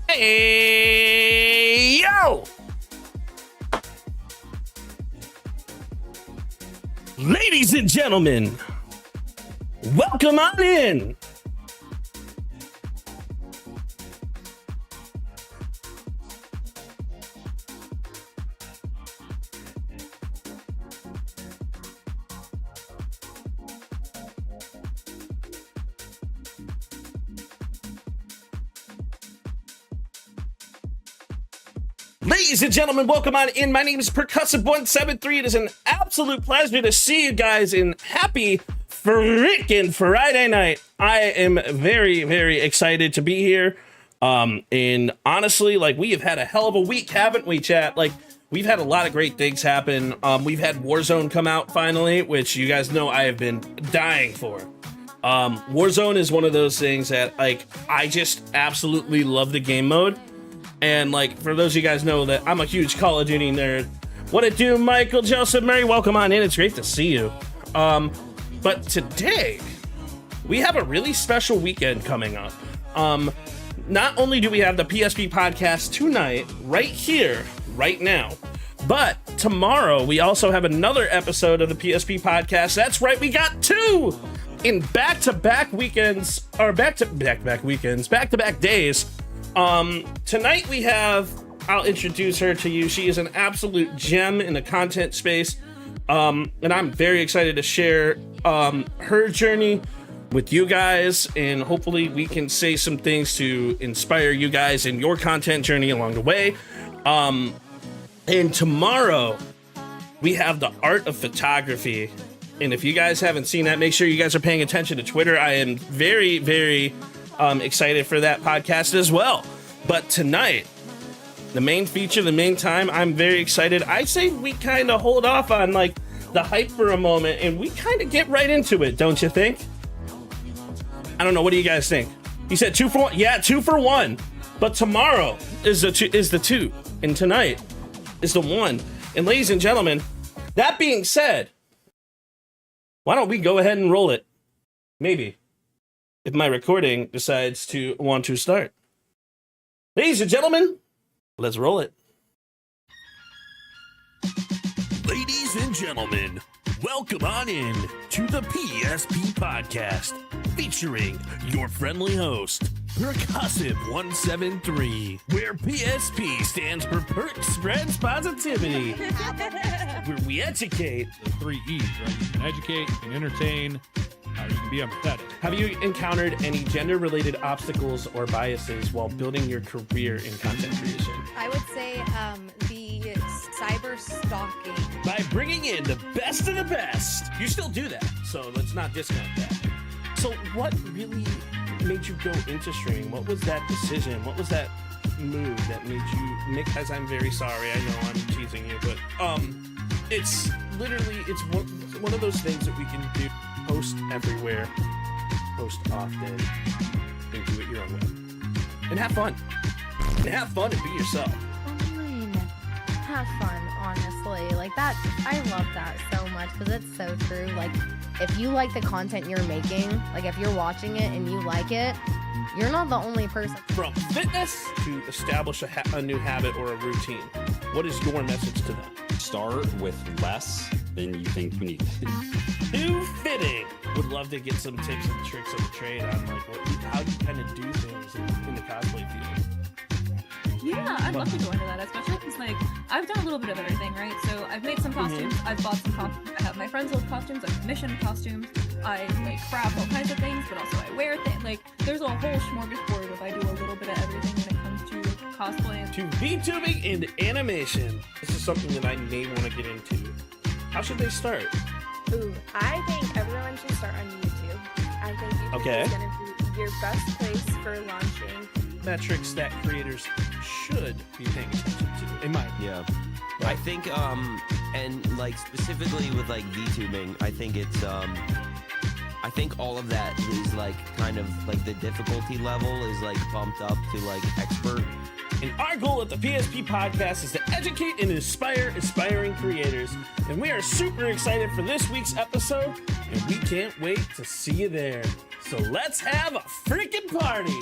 Hey, yo! Ladies and gentlemen, welcome on in. Ladies and gentlemen, welcome on in. My name is Percussive173. It is an absolute pleasure to see you guys in happy freaking Friday night. I am very, very excited to be here. And honestly, like, we have had a hell of a week, haven't we, chat? Like, we've had a lot of great things happen. We've had Warzone come out finally, which you guys know I have been dying for. Warzone is one of those things that, like, I just absolutely love the game mode. And, like, for those of you guys know that I'm a huge Call of Duty nerd. What it do, Michael Joseph Murray? Welcome on in. It's great to see you. But today, we have a really special weekend coming up. Not only do we have the PSP podcast tonight, right here, right now, but tomorrow we also have another episode of the PSP podcast. That's right, we got two in back-to-back weekends, or back-to-back days. Tonight we have, I'll introduce her to you. She is an absolute gem in the content space. And I'm very excited to share, her journey with you guys, and hopefully we can say some things to inspire you guys in your content journey along the way. And tomorrow we have the art of photography. And if you guys haven't seen that, make sure you guys are paying attention to Twitter. I am very, very excited for that podcast as well. But tonight, the main feature, the main time, I'm very excited. I say we kind of hold off on, like, the hype for a moment and we kind of get right into it, don't you think? I don't know, what do you guys think? He said 2 for 1. Yeah, 2 for 1. But tomorrow is the two, and tonight is the 1. And ladies and gentlemen, that being said, why don't we go ahead and roll it? Maybe. If my recording decides to want to start. Ladies and gentlemen, let's roll it. Ladies and gentlemen, welcome on in to the PSP podcast, featuring your friendly host, Percussive173, where PSP stands for Perk Spreads Positivity, where we educate. The 3 E's, right? You can educate, you can entertain, you can be empathetic. Have you encountered any gender-related obstacles or biases while building your career in content creation? I would say the cyber stalking. By bringing in the best of the best. You still do that, so let's not discount that. So what really made you go into streaming? What was that decision? What was that move that made you make, as I'm very sorry, I know I'm teasing you, but it's literally, it's one of those things that we can do. Post everywhere, post often, and do it your own way, and have fun. and have fun and be yourself. Fine. Have fun, honestly. Like that, I love that so much because it's so true. Like, if you like the content you're making, like if you're watching it and you like it, you're not the only person. From fitness to establish a new habit or a routine, what is your message to them? Start with less than you think you need. Too fitting. Would love to get some tips and tricks of the trade on like how you kind of do things in the cosplay field. Yeah, I'd love to go into that, especially because like I've done a little bit of everything, right? So I've made some costumes, I've bought some costumes, I have my friends' old costumes, I've commissioned costumes, I like craft all kinds of things, but also I wear things. Like there's a whole smorgasbord if I do a little bit of everything when it comes to cosplay. To VTubing and animation. This is something that I may want to get into. How should they start? Ooh, I think everyone should start on YouTube. I think YouTube is going to be your best place for launching metrics that creators should be paying attention to, in my opinion. Yeah. I think, and like specifically with like VTubing, I think it's, I think all of that is like kind of like the difficulty level is like bumped up to like expert. And our goal at the PSP podcast is to educate and inspire aspiring creators. And we are super excited for this week's episode, and we can't wait to see you there. So let's have a freaking party.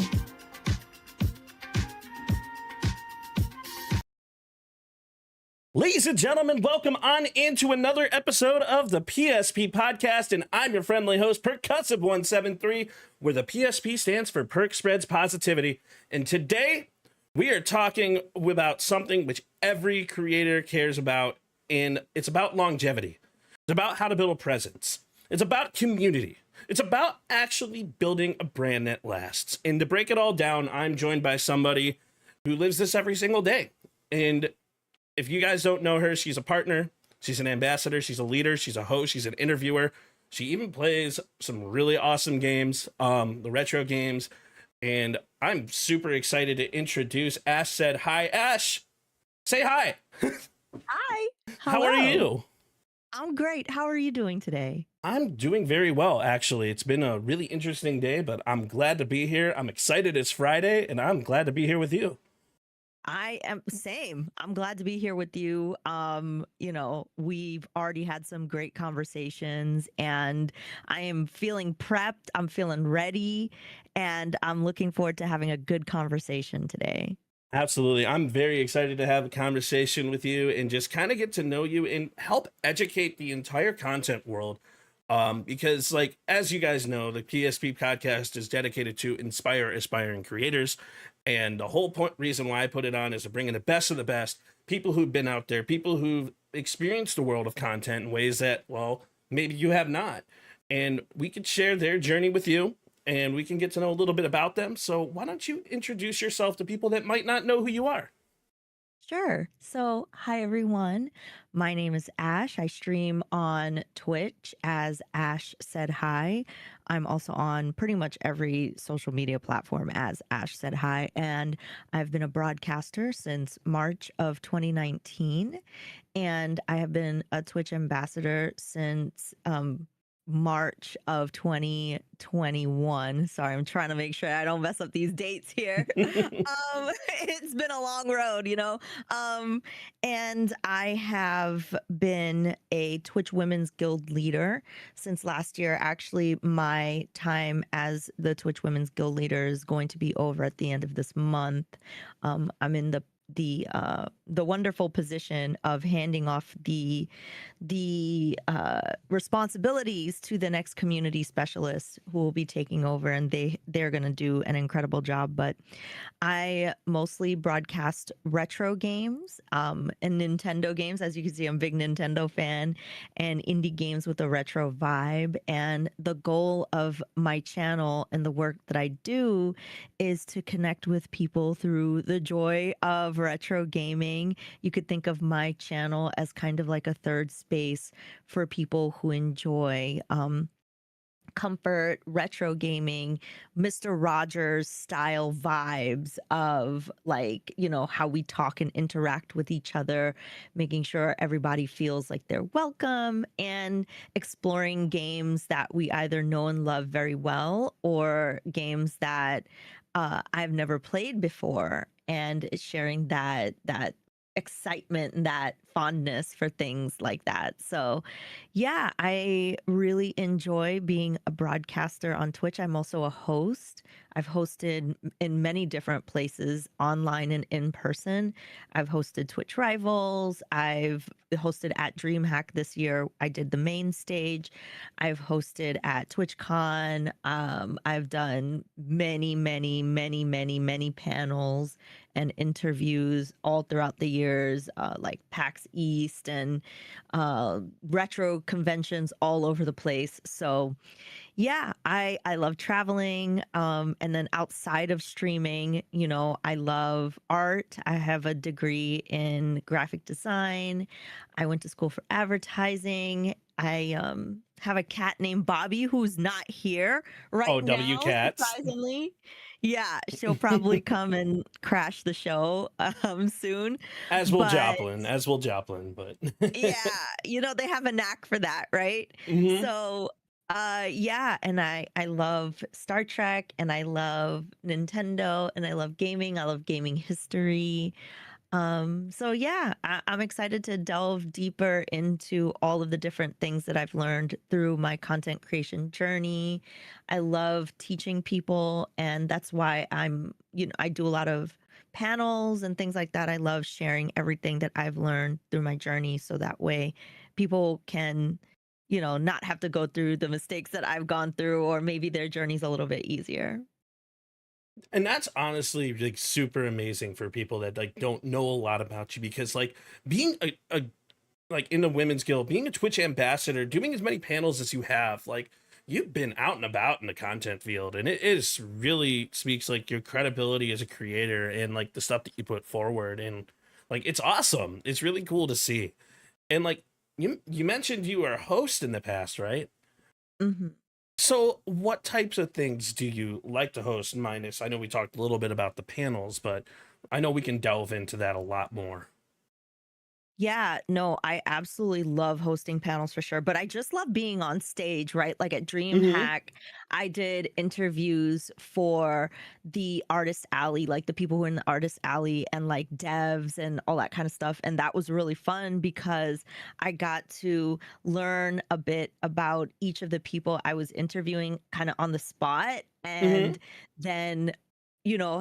Ladies and gentlemen, welcome on into another episode of the PSP podcast, and I'm your friendly host, Percussive173, where the PSP stands for Perk Spreads Positivity. And today, we are talking about something which every creator cares about, and it's about longevity. It's about how to build a presence. It's about community. It's about actually building a brand that lasts. And to break it all down, I'm joined by somebody who lives this every single day. And if you guys don't know her, she's a partner, she's an ambassador, she's a leader, she's a host, she's an interviewer. She even plays some really awesome games, the retro games. And I'm super excited to introduce Ash Said Hi. Ash, say hi. Hi. How are you? I'm great. How are you doing today? I'm doing very well, actually. It's been a really interesting day, but I'm glad to be here. I'm excited it's Friday, and I'm glad to be here with you. I am same. I'm glad to be here with you. You know, we've already had some great conversations and I am feeling prepped. I'm feeling ready and I'm looking forward to having a good conversation today. Absolutely. I'm very excited to have a conversation with you and just kind of get to know you and help educate the entire content world. Because like, as you guys know, the PSP podcast is dedicated to inspire aspiring creators. And the whole reason why I put it on is to bring in the best of the best, people who've been out there, people who've experienced the world of content in ways that, well, maybe you have not. And we could share their journey with you and we can get to know a little bit about them. So why don't you introduce yourself to people that might not know who you are? Sure. So, hi everyone. My name is Ash. I stream on Twitch as Ash Said Hi. I'm also on pretty much every social media platform as Ash Said Hi. And I've been a broadcaster since March of 2019. And I have been a Twitch ambassador since March of 2021. Sorry, I'm trying to make sure I don't mess up these dates here. It's been a long road, you know. And I have been a Twitch Women's Guild leader since last year. Actually, my time as the Twitch Women's Guild leader is going to be over at the end of this month. I'm in the wonderful position of handing off the responsibilities to the next community specialist who will be taking over, and they're going to do an incredible job. But I mostly broadcast retro games and Nintendo games. As you can see, I'm a big Nintendo fan, and indie games with a retro vibe. And the goal of my channel and the work that I do is to connect with people through the joy of retro gaming. You could think of my channel as kind of like a third space for people who enjoy comfort, retro gaming, Mr. Rogers style vibes of, like, you know, how we talk and interact with each other, making sure everybody feels like they're welcome, and exploring games that we either know and love very well or games that I've never played before. and sharing that excitement and that fondness for things like that. So, yeah, I really enjoy being a broadcaster on Twitch. I'm also a host. I've hosted in many different places, online and in person. I've hosted Twitch Rivals. I've hosted at DreamHack this year. I did the main stage. I've hosted at TwitchCon. I've done many panels and interviews all throughout the years, like PAX East and retro conventions all over the place. So, yeah, I love traveling. And then outside of streaming, I love art. I have a degree in graphic design. I went to school for advertising. I have a cat named Bobby who's not here right W now, Cats. surprisingly. Yeah, she'll probably come and crash the show soon. As will But Joplin, but yeah, they have a knack for that, right? Mhm. So yeah, and I love Star Trek, and I love Nintendo, and I love gaming. I love gaming history. So yeah, I'm excited to delve deeper into all of the different things that I've learned through my content creation journey. I love teaching people, and that's why I do a lot of panels and things like that. I love sharing everything that I've learned through my journey, so that way people can, not have to go through the mistakes that I've gone through, or maybe their journey's a little bit easier. And that's honestly like super amazing for people that like don't know a lot about you, because like being a like in the women's guild, being a Twitch ambassador, doing as many panels as you have, like you've been out and about in the content field, and it is really speaks like your credibility as a creator and like the stuff that you put forward, and like it's awesome. It's really cool to see. And like you mentioned you were a host in the past, right? Hmm. So, what types of things do you like to host? Minus, I know we talked a little bit about the panels, but I know we can delve into that a lot more. Yeah, no, I absolutely love hosting panels for sure, but I just love being on stage, right? Like at Mm-hmm. DreamHack, I did interviews for the Artist Alley, like the people who are in the Artist Alley and like devs and all that kind of stuff. And that was really fun because I got to learn a bit about each of the people I was interviewing kind of on the spot. Mm-hmm. And then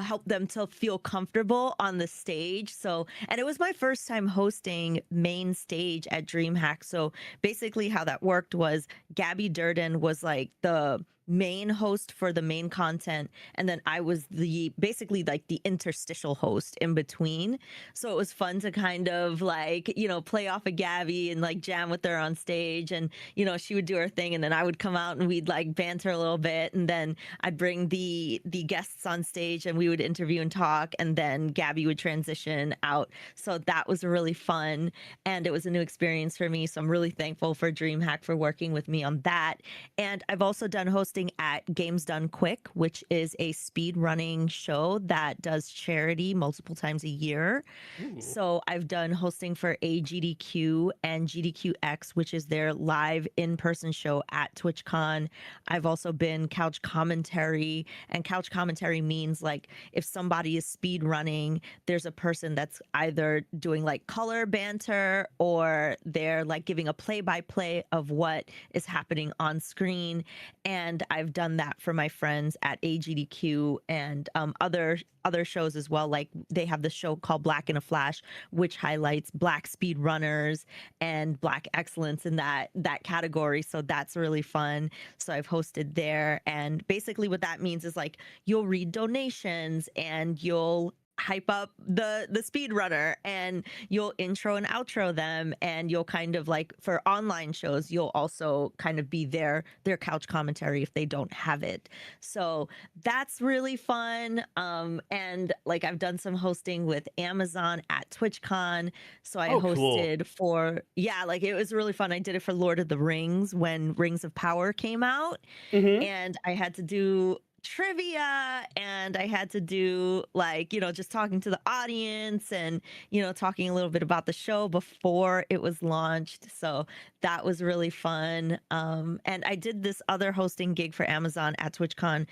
help them to feel comfortable on the stage. So, and it was my first time hosting main stage at DreamHack. So basically how that worked was Gabby Durden was like the main host for the main content, and then I was the basically like the interstitial host in between. So it was fun to kind of like play off of Gabby and like jam with her on stage, and she would do her thing, and then I would come out and we'd like banter a little bit, and then I'd bring the guests on stage and we would interview and talk, and then Gabby would transition out. So that was really fun, and it was a new experience for me. So I'm really thankful for DreamHack for working with me on that. And I've also done hosting at Games Done Quick, which is a speed running show that does charity multiple times a year. Ooh. So I've done hosting for AGDQ and GDQX, which is their live in-person show at TwitchCon. I've also been couch commentary, and couch commentary means like if somebody is speed running, there's a person that's either doing like color banter, or they're like giving a play-by-play of what is happening on screen. And I've done that for my friends at AGDQ and other shows as well. Like they have the show called Black in a Flash, which highlights Black speed runners and Black excellence in that category. So that's really fun. So I've hosted there, and basically what that means is like you'll read donations and you'll hype up the speedrunner, and you'll intro and outro them, and you'll kind of like for online shows you'll also kind of be their couch commentary if they don't have it. So that's really fun. And like I've done some hosting with Amazon at TwitchCon. So I Oh, cool. hosted for like it was really fun. I did it for Lord of the Rings when Rings of Power came out, Mm-hmm. and I had to do trivia, and I had to do like, just talking to the audience and, talking a little bit about the show before it was launched. So that was really fun. And I did this other hosting gig for Amazon at TwitchCon.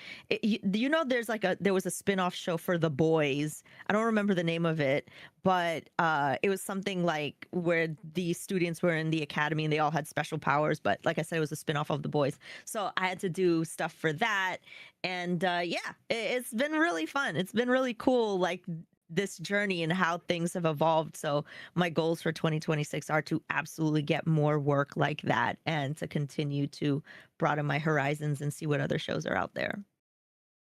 There was a spin-off show for The Boys. I don't remember the name of it, but it was something like where the students were in the academy and they all had special powers. But like I said, it was a spin-off of The Boys. So I had to do stuff for that. And it's been really fun. It's been really cool, like this journey and how things have evolved. So my goals for 2026 are to absolutely get more work like that and to continue to broaden my horizons and see what other shows are out there.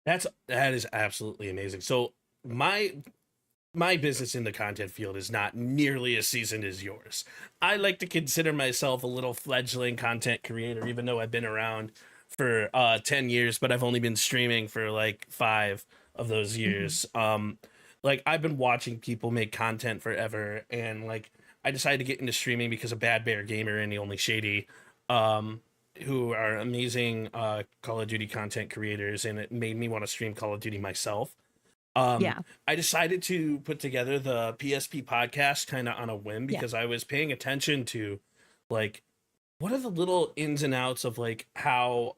That is absolutely amazing. So my business in the content field is not nearly as seasoned as yours. I like to consider myself a little fledgling content creator, even though I've been around for 10 years, but I've only been streaming for like 5 of those years. Like I've been watching people make content forever, and like I decided to get into streaming because of Bad Bear Gamer and The Only Shady, who are amazing Call of Duty content creators, and it made me want to stream Call of Duty myself. I decided to put together the PSP podcast kind of on a whim because I was paying attention to like what are the little ins and outs of like how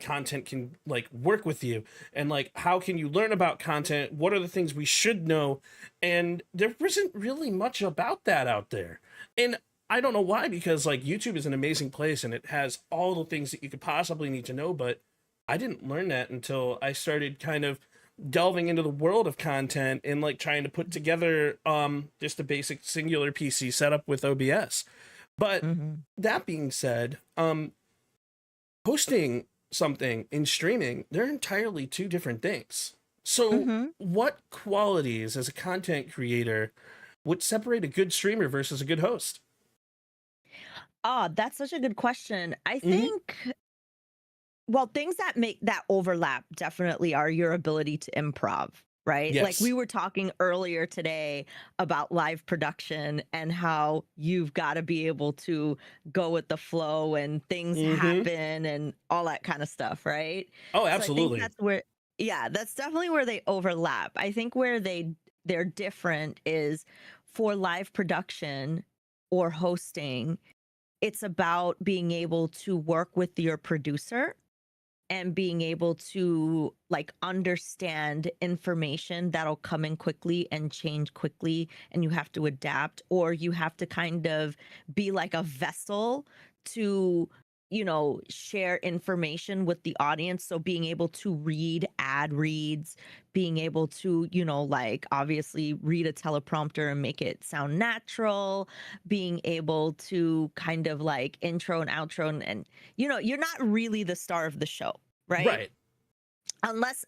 content can like work with you, and like how can you learn about content, what are the things we should know, and there isn't really much about that out there. And I don't know why, because like YouTube is an amazing place and it has all the things that you could possibly need to know, but I didn't learn that until I started kind of delving into the world of content and like trying to put together just a basic singular PC setup with OBS. But that being said, hosting something and streaming, they're entirely 2 different things. So what qualities as a content creator would separate a good streamer versus a good host? Oh, that's such a good question. I think, well, things that make that overlap definitely are your ability to improv, right? Like we were talking earlier today about live production and how you've got to be able to go with the flow and things happen and all that kind of stuff, right? Oh, absolutely. So I think that's where, that's definitely where they overlap. I think where they're different is for live production or hosting, it's about being able to work with your producer and being able to like understand information that'll come in quickly and change quickly, and you have to adapt, or you have to kind of be like a vessel to share information with the audience. So being able to read ad reads, being able to like obviously read a teleprompter and make it sound natural, being able to kind of like intro and outro, and you're not really the star of the show, right? Unless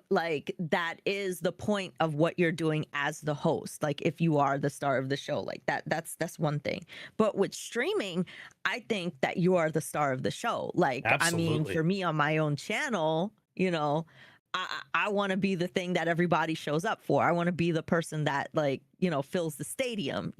like that is the point of what you're doing as the host. Like if you are the star of the show, like that's one thing. But with streaming, I think that you are the star of the show. Like, absolutely. I mean, for me on my own channel, I want to be the thing that everybody shows up for. I want to be the person that like, fills the stadium,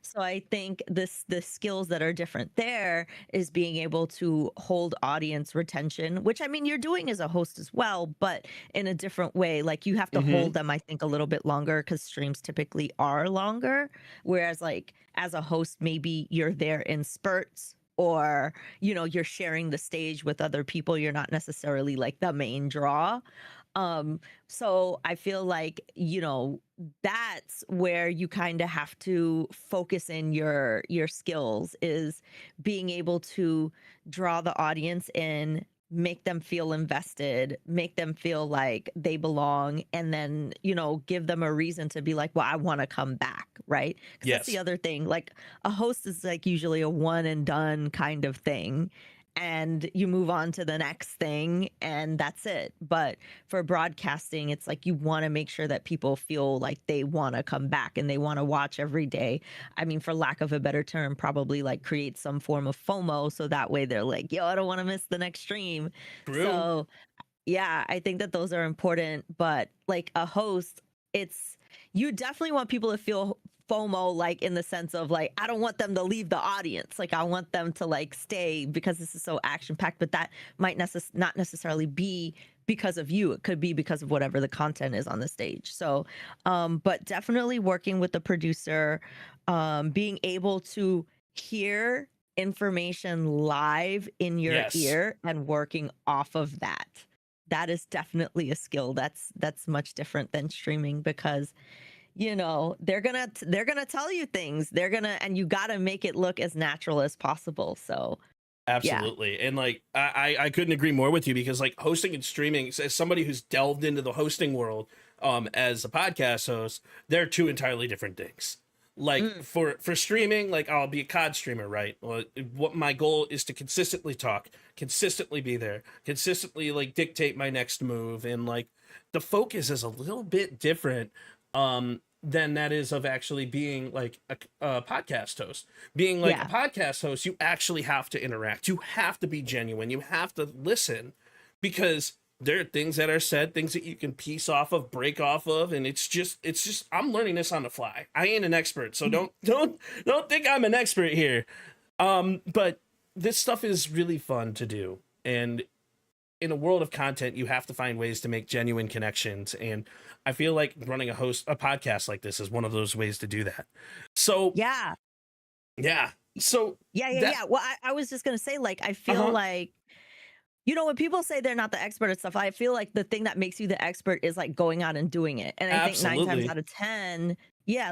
So I think the skills that are different there is being able to hold audience retention, which I mean, you're doing as a host as well, but in a different way. Like you have to hold them, I think, a little bit longer because streams typically are longer. Whereas like as a host, maybe you're there in spurts, or you're sharing the stage with other people, you're not necessarily like the main draw. So I feel like that's where you kind of have to focus in your skills, is being able to draw the audience in, make them feel invested, make them feel like they belong, and then, give them a reason to be like, well, I want to come back, right? Because that's the other thing. Like a host is like usually a one and done kind of thing, and you move on to the next thing and that's it. But for broadcasting, it's like you want to make sure that people feel like they want to come back and they want to watch every day. I mean, for lack of a better term, probably like create some form of FOMO, so that way they're like, yo, I don't want to miss the next stream. True. So yeah, I think that those are important. But like a host, you definitely want people to FOMO, like in the sense of like, I don't want them to leave the audience. Like I want them to like stay because this is so action packed, but that might not necessarily be because of you. It could be because of whatever the content is on the stage. So, but definitely working with the producer, being able to hear information live in your Yes. ear and working off of that. That is definitely a skill that's much different than streaming, because you know they're gonna tell you things, and you gotta make it look as natural as possible. So Absolutely. And like I couldn't agree more with you, because like hosting and streaming, as somebody who's delved into the hosting world as a podcast host, they're two entirely different things. Like for streaming, like I'll be a COD streamer, right? Well, what my goal is to consistently talk, consistently be there, consistently like dictate my next move, and like the focus is a little bit different than that is of actually being like a podcast host. Being like a podcast host, you actually have to interact. You have to be genuine. You have to listen, because there are things that are said, things that you can piece off of, break off of, and it's just I'm learning this on the fly. I ain't an expert, so don't think I'm an expert here. But this stuff is really fun to do, and in a world of content, you have to find ways to make genuine connections, and I feel like running a podcast like this is one of those ways to do that. So yeah. So Well, I was just gonna say, like, I feel like, you know, when people say they're not the expert at stuff, I feel like the thing that makes you the expert is like going out and doing it. And I think 9 times out of 10,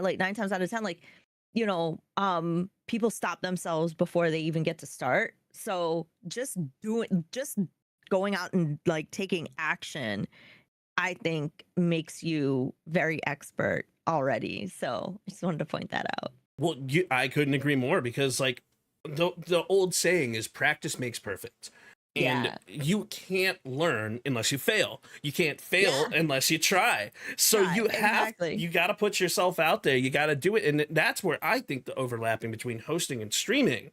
like 9 times out of 10, like, you know, people stop themselves before they even get to start. So just going out and like taking action, I think makes you very expert already. So I just wanted to point that out. Well, I couldn't agree more, because like the old saying is practice makes perfect. And you can't learn unless you fail. You can't fail unless you try. So you got to put yourself out there. You got to do it. And that's where I think the overlapping between hosting and streaming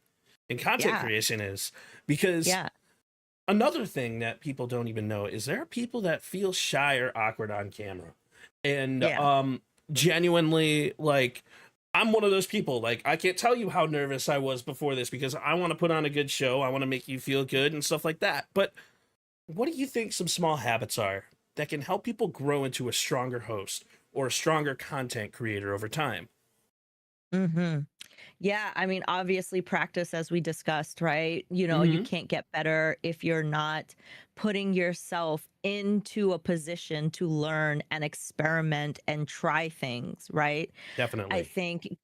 and content creation is, because another thing that people don't even know is there are people that feel shy or awkward on camera. And genuinely, like, I'm one of those people. Like, I can't tell you how nervous I was before this, because I want to put on a good show. I want to make you feel good and stuff like that. But what do you think some small habits are that can help people grow into a stronger host or a stronger content creator over time? Yeah, I mean, obviously practice, as we discussed, right? You know, you can't get better if you're not putting yourself into a position to learn and experiment and try things, right? Definitely. I think,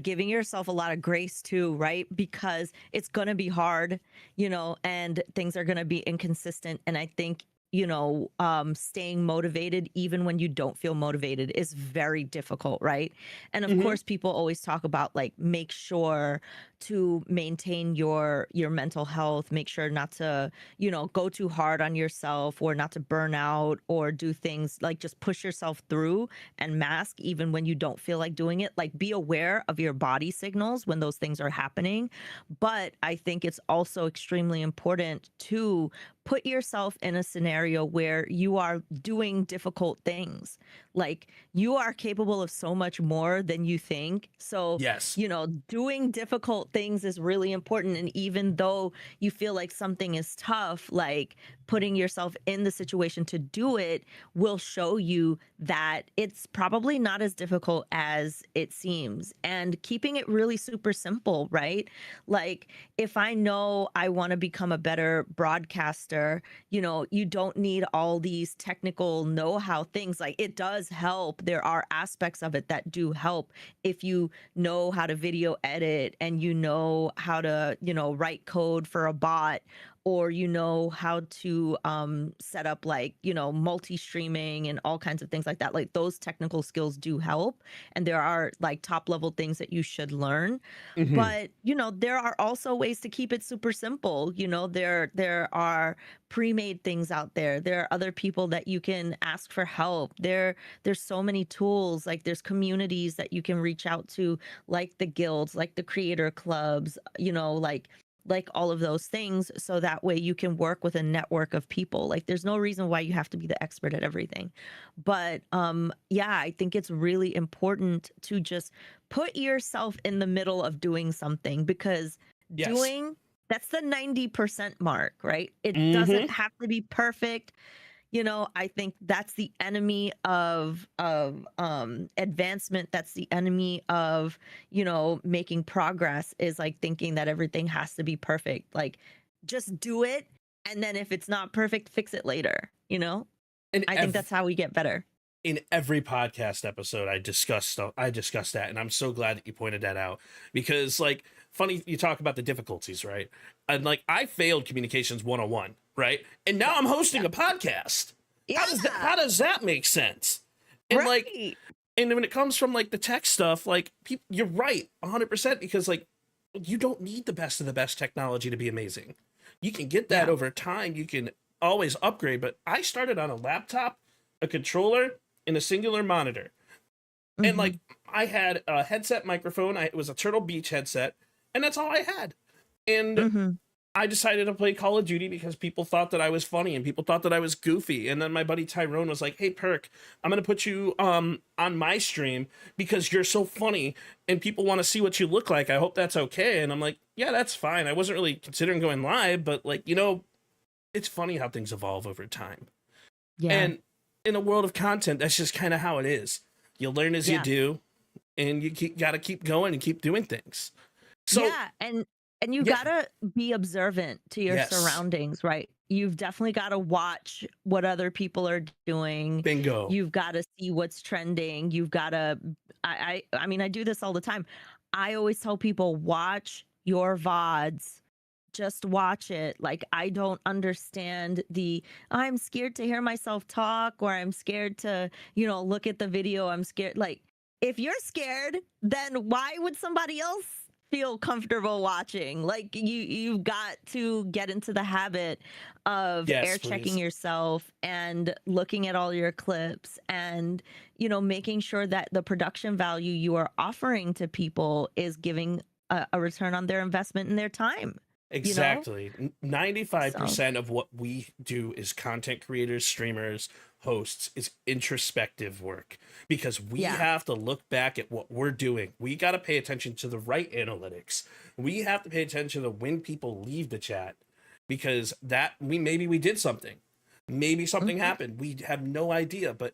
giving yourself a lot of grace too, right? Because it's going to be hard, you know, and things are going to be inconsistent. And I think, you know, staying motivated even when you don't feel motivated is very difficult, right? And of course, people always talk about like, make sure to maintain your mental health, make sure not to, you know, go too hard on yourself, or not to burn out, or do things like just push yourself through and mask even when you don't feel like doing it. Like, be aware of your body signals when those things are happening. But I think it's also extremely important to put yourself in a scenario where you are doing difficult things. Like, you are capable of so much more than you think. So, you know, doing difficult things is really important. And even though you feel like something is tough, like, putting yourself in the situation to do it will show you that it's probably not as difficult as it seems. And keeping it really super simple, right? Like, if I know I want to become a better broadcaster, you know, you don't need all these technical know-how things. Like, it does help. There are aspects of it that do help if you know how to video edit, and you know how to, you know, write code for a bot, or you know how to set up, like, you know, multi-streaming and all kinds of things like that. Like, those technical skills do help, and there are like top level things that you should learn. But you know, there are also ways to keep it super simple. You know, there are pre-made things out there. There are other people that you can ask for help. There's so many tools. Like, there's communities that you can reach out to, like the guilds, like the creator clubs, you know, like all of those things, so that way you can work with a network of people. Like, there's no reason why you have to be the expert at everything. But I think it's really important to just put yourself in the middle of doing something, because Yes. that's the 90% mark, right? It Mhm. doesn't have to be perfect. I think that's the enemy of advancement. That's the enemy of, making progress, is like thinking that everything has to be perfect. Like, just do it, and then if it's not perfect, fix it later. And I think that's how we get better. in every podcast episode I discuss that, and I'm so glad that you pointed that out, because like, funny you talk about the difficulties, right? And like, I failed communications 101, right? And now I'm hosting a podcast. Yeah. How does that make sense? And like, and when it comes from like the tech stuff, like, you're right 100%, because like, you don't need the best of the best technology to be amazing. You can get that over time. You can always upgrade, but I started on a laptop, a controller, and a singular monitor. And like, I had a headset microphone. It was a Turtle Beach headset, and that's all I had. And I decided to play Call of Duty because people thought that I was funny and people thought that I was goofy. And then my buddy Tyrone was like, "Hey, Perk, I'm gonna put you on my stream because you're so funny and people want to see what you look like. I hope that's okay." And I'm like, "Yeah, that's fine." I wasn't really considering going live, but like, it's funny how things evolve over time. Yeah. And in a world of content, that's just kind of how it is. You learn as you do, and you gotta keep going and keep doing things. So yeah, and you gotta be observant to your surroundings, right? You've definitely got to watch what other people are doing. Bingo. You've got to see what's trending. You've got to, I mean, I do this all the time. I always tell people, watch your VODs. Just watch it. Like, I don't understand I'm scared to hear myself talk, or I'm scared to, look at the video. I'm scared. Like, if you're scared, then why would somebody else feel comfortable watching? Like, you've got to get into the habit of air checking yourself and looking at all your clips, and making sure that the production value you are offering to people is giving a return on their investment and their time. Exactly. 95% of what we do as content creators, streamers, hosts is introspective work, because we have to look back at what we're doing. We got to pay attention to the right analytics. We have to pay attention to when people leave the chat, because maybe we did something. Maybe something happened. We have no idea, but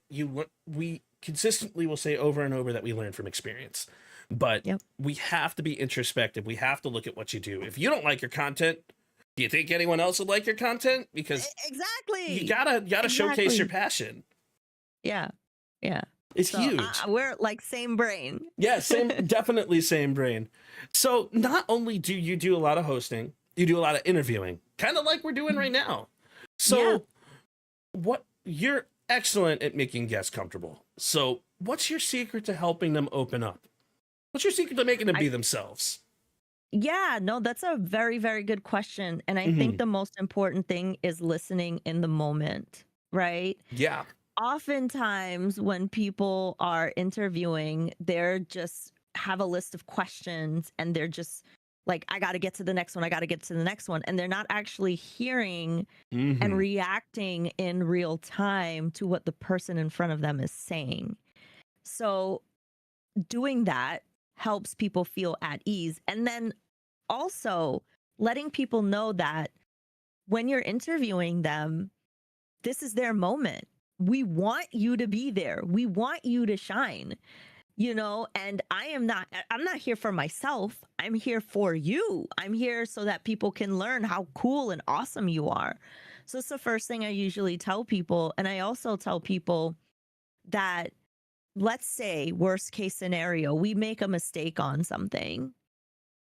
we consistently will say over and over that we learn from experience. But we have to be introspective. We have to look at what you do. If you don't like your content, do you think anyone else would like your content? Because you gotta showcase your passion. Yeah. It's huge. We're like same brain. Yeah, definitely same brain. So not only do you do a lot of hosting, you do a lot of interviewing, kind of like we're doing right now. So you're excellent at making guests comfortable. So what's your secret to helping them open up? What's your secret to making them be themselves? Yeah, no, that's a very, very good question. And I think the most important thing is listening in the moment, right? Yeah. Oftentimes when people are interviewing, they're just have a list of questions, and they're just like, I got to get to the next one. I got to get to the next one. And they're not actually hearing and reacting in real time to what the person in front of them is saying. So doing that helps people feel at ease. And then also letting people know that when you're interviewing them, this is their moment. We want you to be there. We want you to shine, and I'm not here for myself. I'm here for you. I'm here so that people can learn how cool and awesome you are. So it's the first thing I usually tell people. And I also tell people that, let's say, worst case scenario, we make a mistake on something.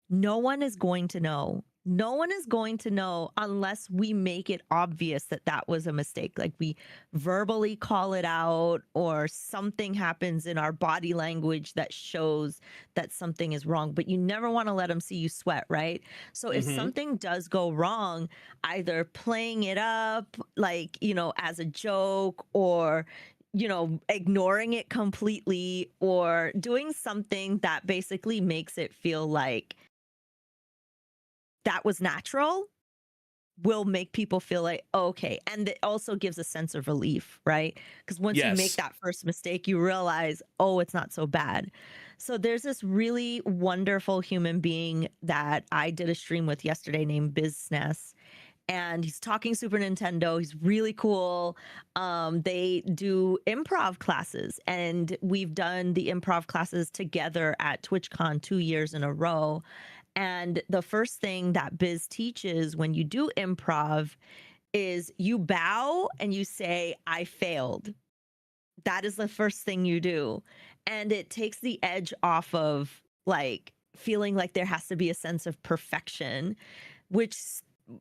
No one is going to know. No one is going to know unless we make it obvious that that was a mistake. Like, we verbally call it out, or something happens in our body language that shows that something is wrong. But you never want to let them see you sweat, right? So if something does go wrong, either playing it up, like, as a joke, or ignoring it completely, or doing something that basically makes it feel like that was natural, will make people feel like, okay. And it also gives a sense of relief, right? Because once you make that first mistake, you realize, oh, it's not so bad. So there's this really wonderful human being that I did a stream with yesterday named Business, and he's talking Super Nintendo. He's really cool. They do improv classes, and we've done the improv classes together at TwitchCon 2 years in a row. And the first thing that Biz teaches when you do improv is you bow and you say, I failed. That is the first thing you do. And it takes the edge off of like feeling like there has to be a sense of perfection, which,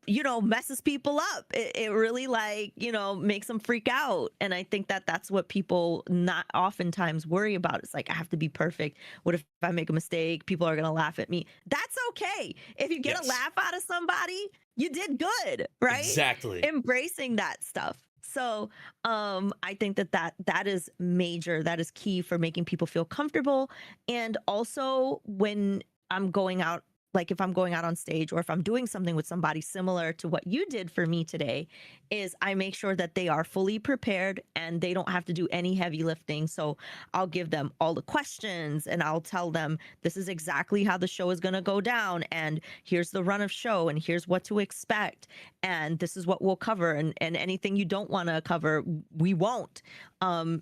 you know, messes people up. It really like, you know, makes them freak out. And I think that that's what people not oftentimes worry about. It's like, I have to be perfect. What if I make a mistake? People are going to laugh at me. That's okay. If you get a laugh out of somebody, you did good, right? Exactly. Embracing that stuff. So I think that is major. That is key for making people feel comfortable. And also when I'm going out, like if I'm going out on stage or if I'm doing something with somebody similar to what you did for me today, is I make sure that they are fully prepared and they don't have to do any heavy lifting. So I'll give them all the questions and I'll tell them this is exactly how the show is going to go down. And here's the run of show and here's what to expect. And this is what we'll cover. And anything you don't want to cover, we won't.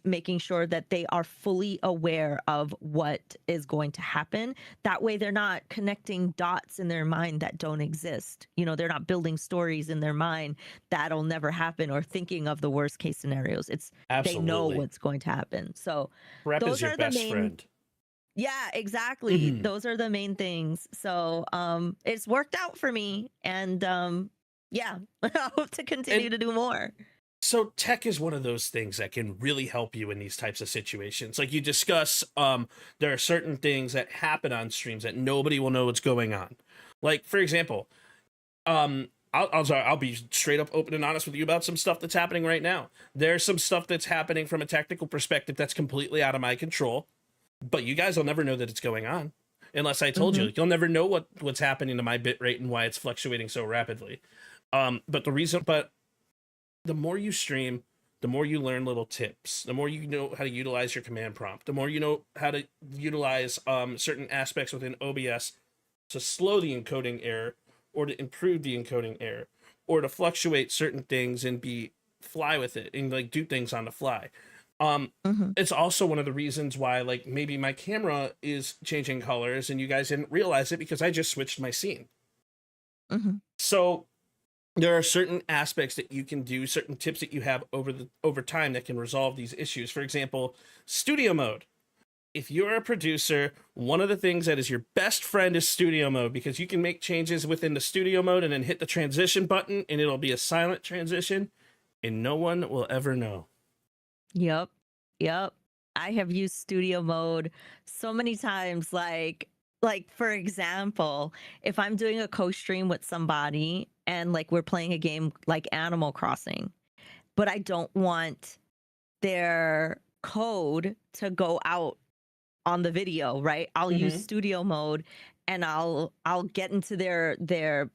Making sure that they are fully aware of what is going to happen. That way they're not connecting dots in their mind that don't exist. You know, they're not building stories in their mind that'll never happen or thinking of the worst case scenarios. It's They know what's going to happen. So Prep those is your are best the main friend. Yeah, exactly. Those are the main things. So it's worked out for me. And yeah, I hope to continue to do more. So tech is one of those things that can really help you in these types of situations. Like you discuss, there are certain things that happen on streams that nobody will know what's going on. Like, for example, I'll be straight up open and honest with you about some stuff that's happening right now. There's some stuff that's happening from a technical perspective that's completely out of my control, but you guys will never know that it's going on unless I told you. You'll never know what's happening to my bit rate and why it's fluctuating so rapidly. But the more you stream, the more you learn little tips, the more you know how to utilize your command prompt, the more you know how to utilize certain aspects within OBS to slow the encoding error or to improve the encoding error or to fluctuate certain things and fly with it and like do things on the fly. It's also one of the reasons why like maybe my camera is changing colors and you guys didn't realize it because I just switched my scene. So there are certain aspects that you can do, certain tips that you have over time that can resolve these issues. For example, studio mode. If you're a producer, one of the things that is your best friend is studio mode because you can make changes within the studio mode and then hit the transition button and it'll be a silent transition and no one will ever know. Yep. I have used studio mode so many times. Like for example, if I'm doing a co-stream with somebody and like we're playing a game like Animal Crossing, but I don't want their code to go out on the video, right? I'll use studio mode and I'll get into their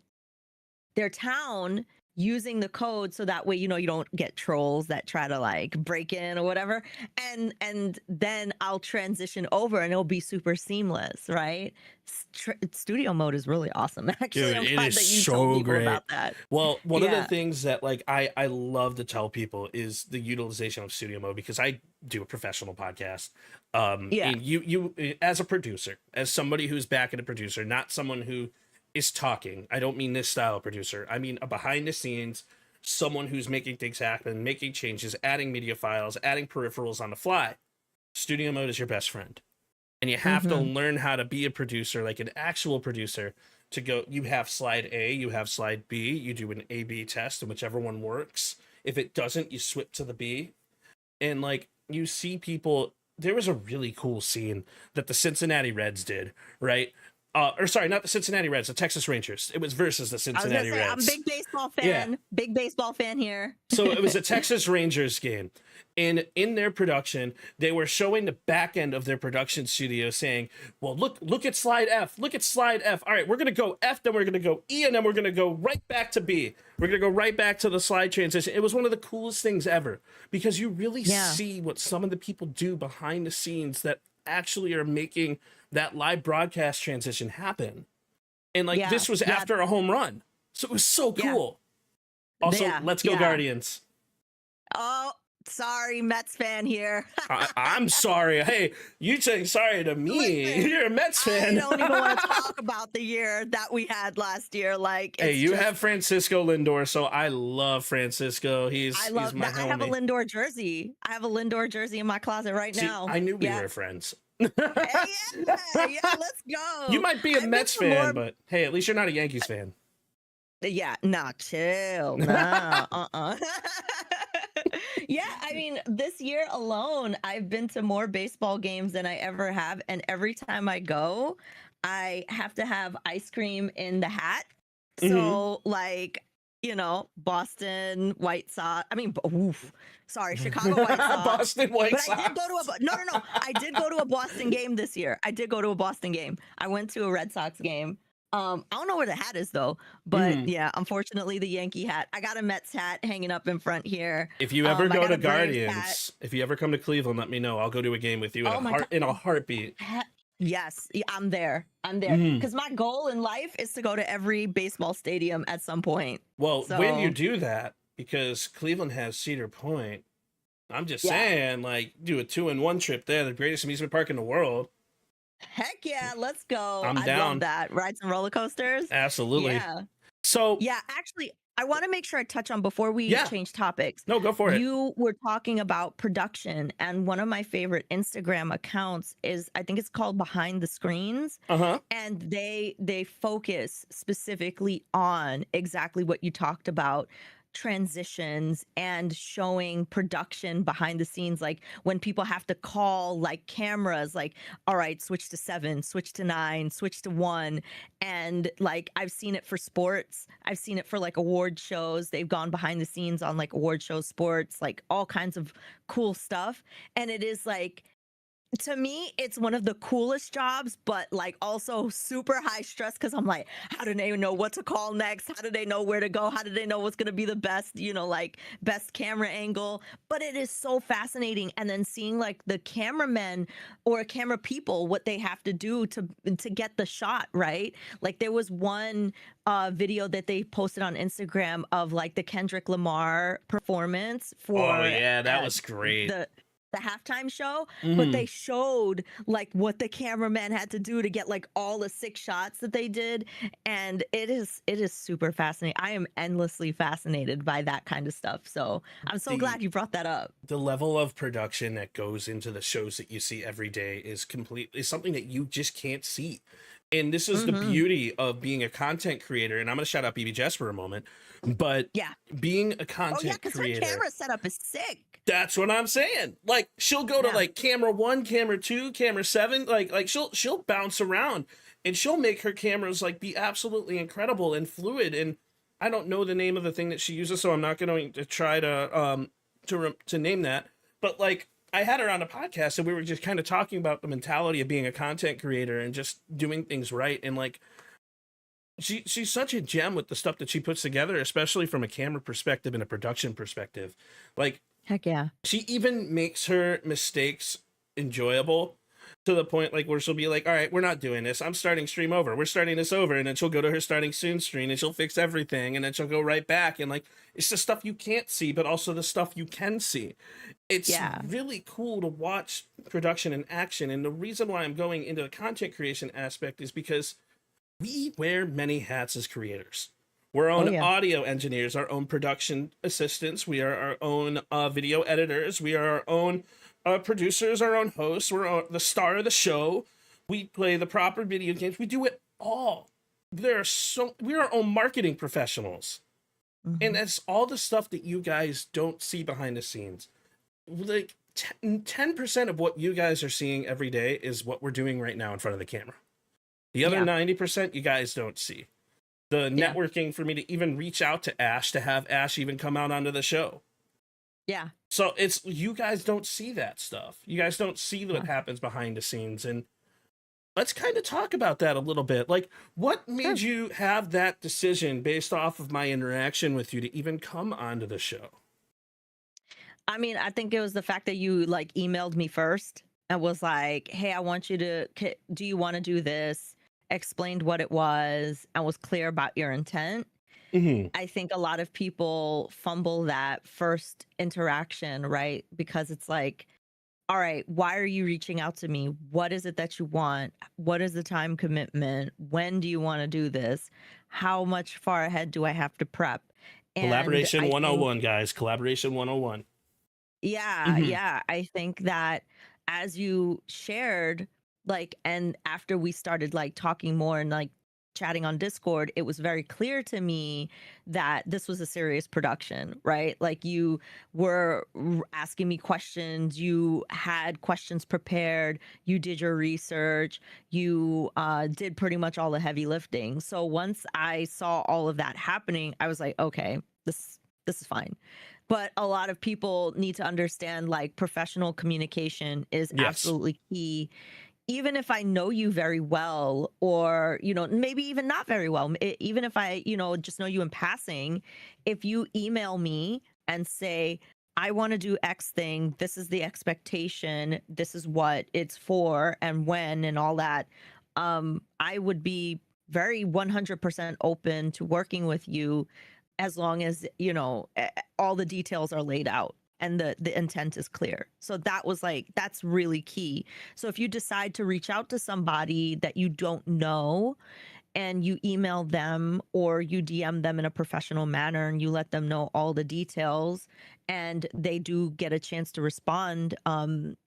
town using the code so that way, you know, you don't get trolls that try to like break in or whatever. And then I'll transition over and it'll be super seamless, right? Studio mode is really awesome. Actually, dude, I'm it glad is that you so told people great about that. Well, one of the things that like I love to tell people is the utilization of studio mode because I do a professional podcast. And you as a producer, as somebody who's backing a producer, not someone who is talking. I don't mean this style of producer. I mean a behind the scenes, someone who's making things happen, making changes, adding media files, adding peripherals on the fly. Studio mode is your best friend. And you have to learn how to be a producer, like an actual producer, to go, you have slide A, you have slide B, you do an A-B test, and whichever one works. If it doesn't, you switch to the B. And like, you see people, there was a really cool scene that the Cincinnati Reds did, right? Or sorry, not the Cincinnati Reds, the Texas Rangers. It was versus the Cincinnati Reds. I'm a big baseball fan. Big baseball fan here. So it was a Texas Rangers game. And in their production, they were showing the back end of their production studio saying, well, look at slide F. Look at slide F. All right, we're going to go F, then we're going to go E, and then we're going to go right back to B. We're going to go right back to the slide transition. It was one of the coolest things ever because you really see what some of the people do behind the scenes that actually are making that live broadcast transition happen. And like this was after a home run. So it was so cool. Also, let's go Guardians. Oh, sorry, Mets fan here. I'm sorry. Hey, you saying sorry to me. Listen, you're a Mets fan. I don't even want to talk about the year that we had last year. Like, hey, you have Francisco Lindor, so I love Francisco. He's my homie. I have a Lindor jersey. I have a Lindor jersey in my closet right now. I knew we were friends. Hey, yeah, let's go. You might be a Mets fan, but hey, at least you're not a Yankees fan. Yeah, nah, chill. Nah, Yeah, I mean, this year alone, I've been to more baseball games than I ever have. And every time I go, I have to have ice cream in the hat. So, like, you know, Boston White Sox. I mean, Chicago White Sox. Boston White Sox. But I did go to no. I did go to a Boston game this year. I did go to a Boston game. I went to a Red Sox game. I don't know where the hat is though, but yeah, unfortunately the Yankee hat. I got a Mets hat hanging up in front here. If you ever go to Guardians, if you ever come to Cleveland, let me know. I'll go to a game with you in a heartbeat. Yes, I'm there. Because my goal in life is to go to every baseball stadium at some point. Well, when you do that, because Cleveland has Cedar Point, I'm just saying, like, do a 2-in-1 trip there, the greatest amusement park in the world. Heck yeah, let's go. I'm I down. love that. Ride some roller coasters. Absolutely. Yeah. So yeah, actually, I want to make sure I touch on before we change topics. No, go for it. You were talking about production, and one of my favorite Instagram accounts is, I think it's called Behind the Screens. And they focus specifically on exactly what you talked about, transitions and showing production behind the scenes, like when people have to call like cameras, like, all right, switch to 7, switch to 9, switch to 1. And like, I've seen it for sports, I've seen it for like award shows. They've gone behind the scenes on like award shows, sports, like all kinds of cool stuff. And it is like, to me, it's one of the coolest jobs, but like also super high stress, because I'm like, how do they know what to call next? How do they know where to go? How do they know what's going to be the best, you know, like best camera angle? But it is so fascinating. And then seeing like the cameramen or camera people, what they have to do to get the shot right. Like there was one video that they posted on Instagram of like the Kendrick Lamar performance for that was great. The halftime show, but they showed like what the cameraman had to do to get like all the 6 shots that they did, and it is super fascinating. I am endlessly fascinated by that kind of stuff, so I'm so glad you brought that up. The level of production that goes into the shows that you see every day is something that you just can't see. And this is the beauty of being a content creator. And I'm going to shout out BB Jess for a moment, but being a content creator, her camera setup is sick. That's what I'm saying. Like she'll go to like camera 1, camera 2, camera 7, like she'll bounce around, and she'll make her cameras like be absolutely incredible and fluid. And I don't know the name of the thing that she uses, so I'm not going to try to name that. But like, I had her on a podcast and we were just kind of talking about the mentality of being a content creator and just doing things right. And like, she's such a gem with the stuff that she puts together, especially from a camera perspective and a production perspective. Like, heck yeah. She even makes her mistakes enjoyable, to the point like where she'll be like, all right, we're not doing this. I'm starting stream over. We're starting this over. And then she'll go to her starting soon screen and she'll fix everything. And then she'll go right back. And like, it's the stuff you can't see, but also the stuff you can see. It's really cool to watch production in action. And the reason why I'm going into the content creation aspect is because we wear many hats as creators. We're our own audio engineers, our own production assistants. We are our own video editors. We are our own producers, our own hosts. We're the star of the show. We play the proper video games. We do it all. We're our own marketing professionals. And that's all the stuff that you guys don't see behind the scenes. Like 10% of what you guys are seeing every day is what we're doing right now in front of the camera. The other 90% you guys don't see. The networking for me to even reach out to Ash, to have Ash even come out onto the show. Yeah. So it's, you guys don't see that stuff. You guys don't see what happens behind the scenes. And let's kind of talk about that a little bit. Like, what made you have that decision based off of my interaction with you to even come onto the show? I mean, I think it was the fact that you like emailed me first. and was like, hey, I want you to, do you want to do this? Explained what it was and was clear about your intent. I think a lot of people fumble that first interaction, right? Because it's like, all right, why are you reaching out to me? What is it that you want? What is the time commitment? When do you want to do this? How much far ahead do I have to prep? And Collaboration I think, 101, guys. Collaboration 101. yeah, I think that as you shared, like, and after we started like talking more and like chatting on Discord, it was very clear to me that this was a serious production, right? Like you were asking me questions, you had questions prepared, you did your research, you did pretty much all the heavy lifting. So once I saw all of that happening, I was like, okay, this is fine. But a lot of people need to understand like professional communication is absolutely key. Even if I know you very well, or, you know, maybe even not very well, even if I, you know, just know you in passing, if you email me and say, I want to do X thing, this is the expectation, this is what it's for and when and all that, I would be very 100% open to working with you as long as, you know, all the details are laid out and the intent is clear. So that was like, that's really key. So if you decide to reach out to somebody that you don't know and you email them or you DM them in a professional manner and you let them know all the details and they do get a chance to respond,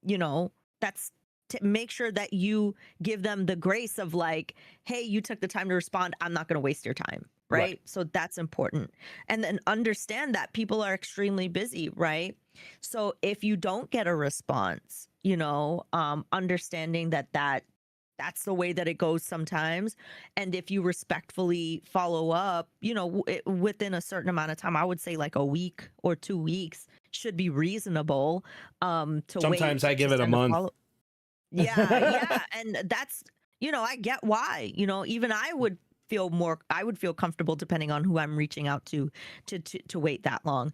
you know, that's to make sure that you give them the grace of like, hey, you took the time to respond, I'm not going to waste your time. Right? So that's important. And then understand that people are extremely busy, right? So if you don't get a response, you know, understanding that that's the way that it goes sometimes. And if you respectfully follow up, you know, within a certain amount of time, I would say like a week or 2 weeks should be reasonable. To Sometimes wait I give to it a send month. yeah. And that's, you know, I get why, you know, even I would feel comfortable depending on who I'm reaching out to wait that long.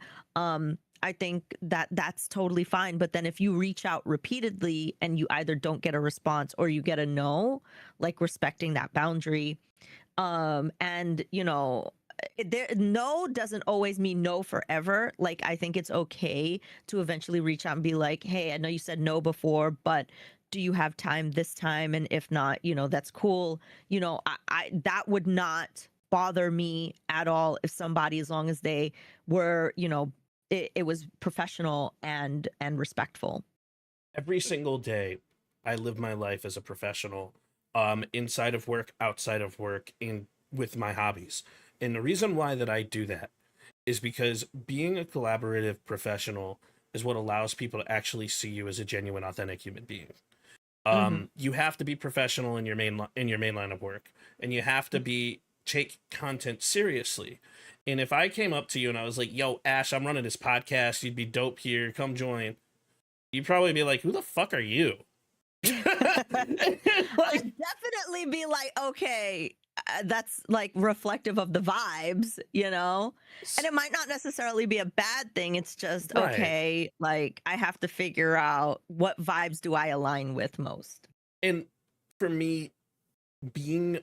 I think that that's totally fine. But then if you reach out repeatedly and you either don't get a response or you get a no, like respecting that boundary. And you know, no doesn't always mean no forever. Like I think it's okay to eventually reach out and be like, hey, I know you said no before, but do you have time this time? And if not, you know, that's cool. You know, I that would not bother me at all if somebody, as long as they were, you know, it was professional and respectful. Every single day, I live my life as a professional, inside of work, outside of work, in with my hobbies. And the reason why that I do that is because being a collaborative professional is what allows people to actually see you as a genuine, authentic human being. You have to be professional in your main line of work, and you have to be take content seriously. And if I came up to you and I was like, "Yo, Ash, I'm running this podcast. You'd be dope here. Come join." You'd probably be like, "Who the fuck are you?" I'd definitely be like, okay, that's like reflective of the vibes, you know? And it might not necessarily be a bad thing. It's just, Right. okay, like I have to figure out what vibes do I align with most. And for me, being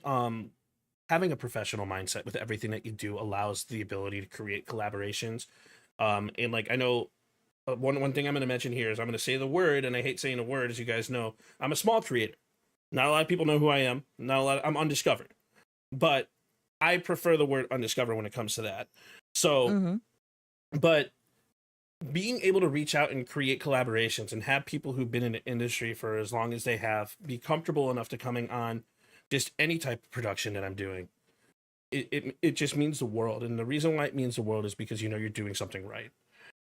having a professional mindset with everything that you do allows the ability to create collaborations. And like I know one thing I'm going to mention here is I'm going to say the word, and I hate saying the word, as you guys know. I'm a small creator. Not a lot of people know who I am. I'm undiscovered, but I prefer the word undiscovered when it comes to that. So, but being able to reach out and create collaborations and have people who've been in the industry for as long as they have be comfortable enough to coming on just any type of production that I'm doing, it just means the world. And the reason why it means the world is because you know you're doing something right.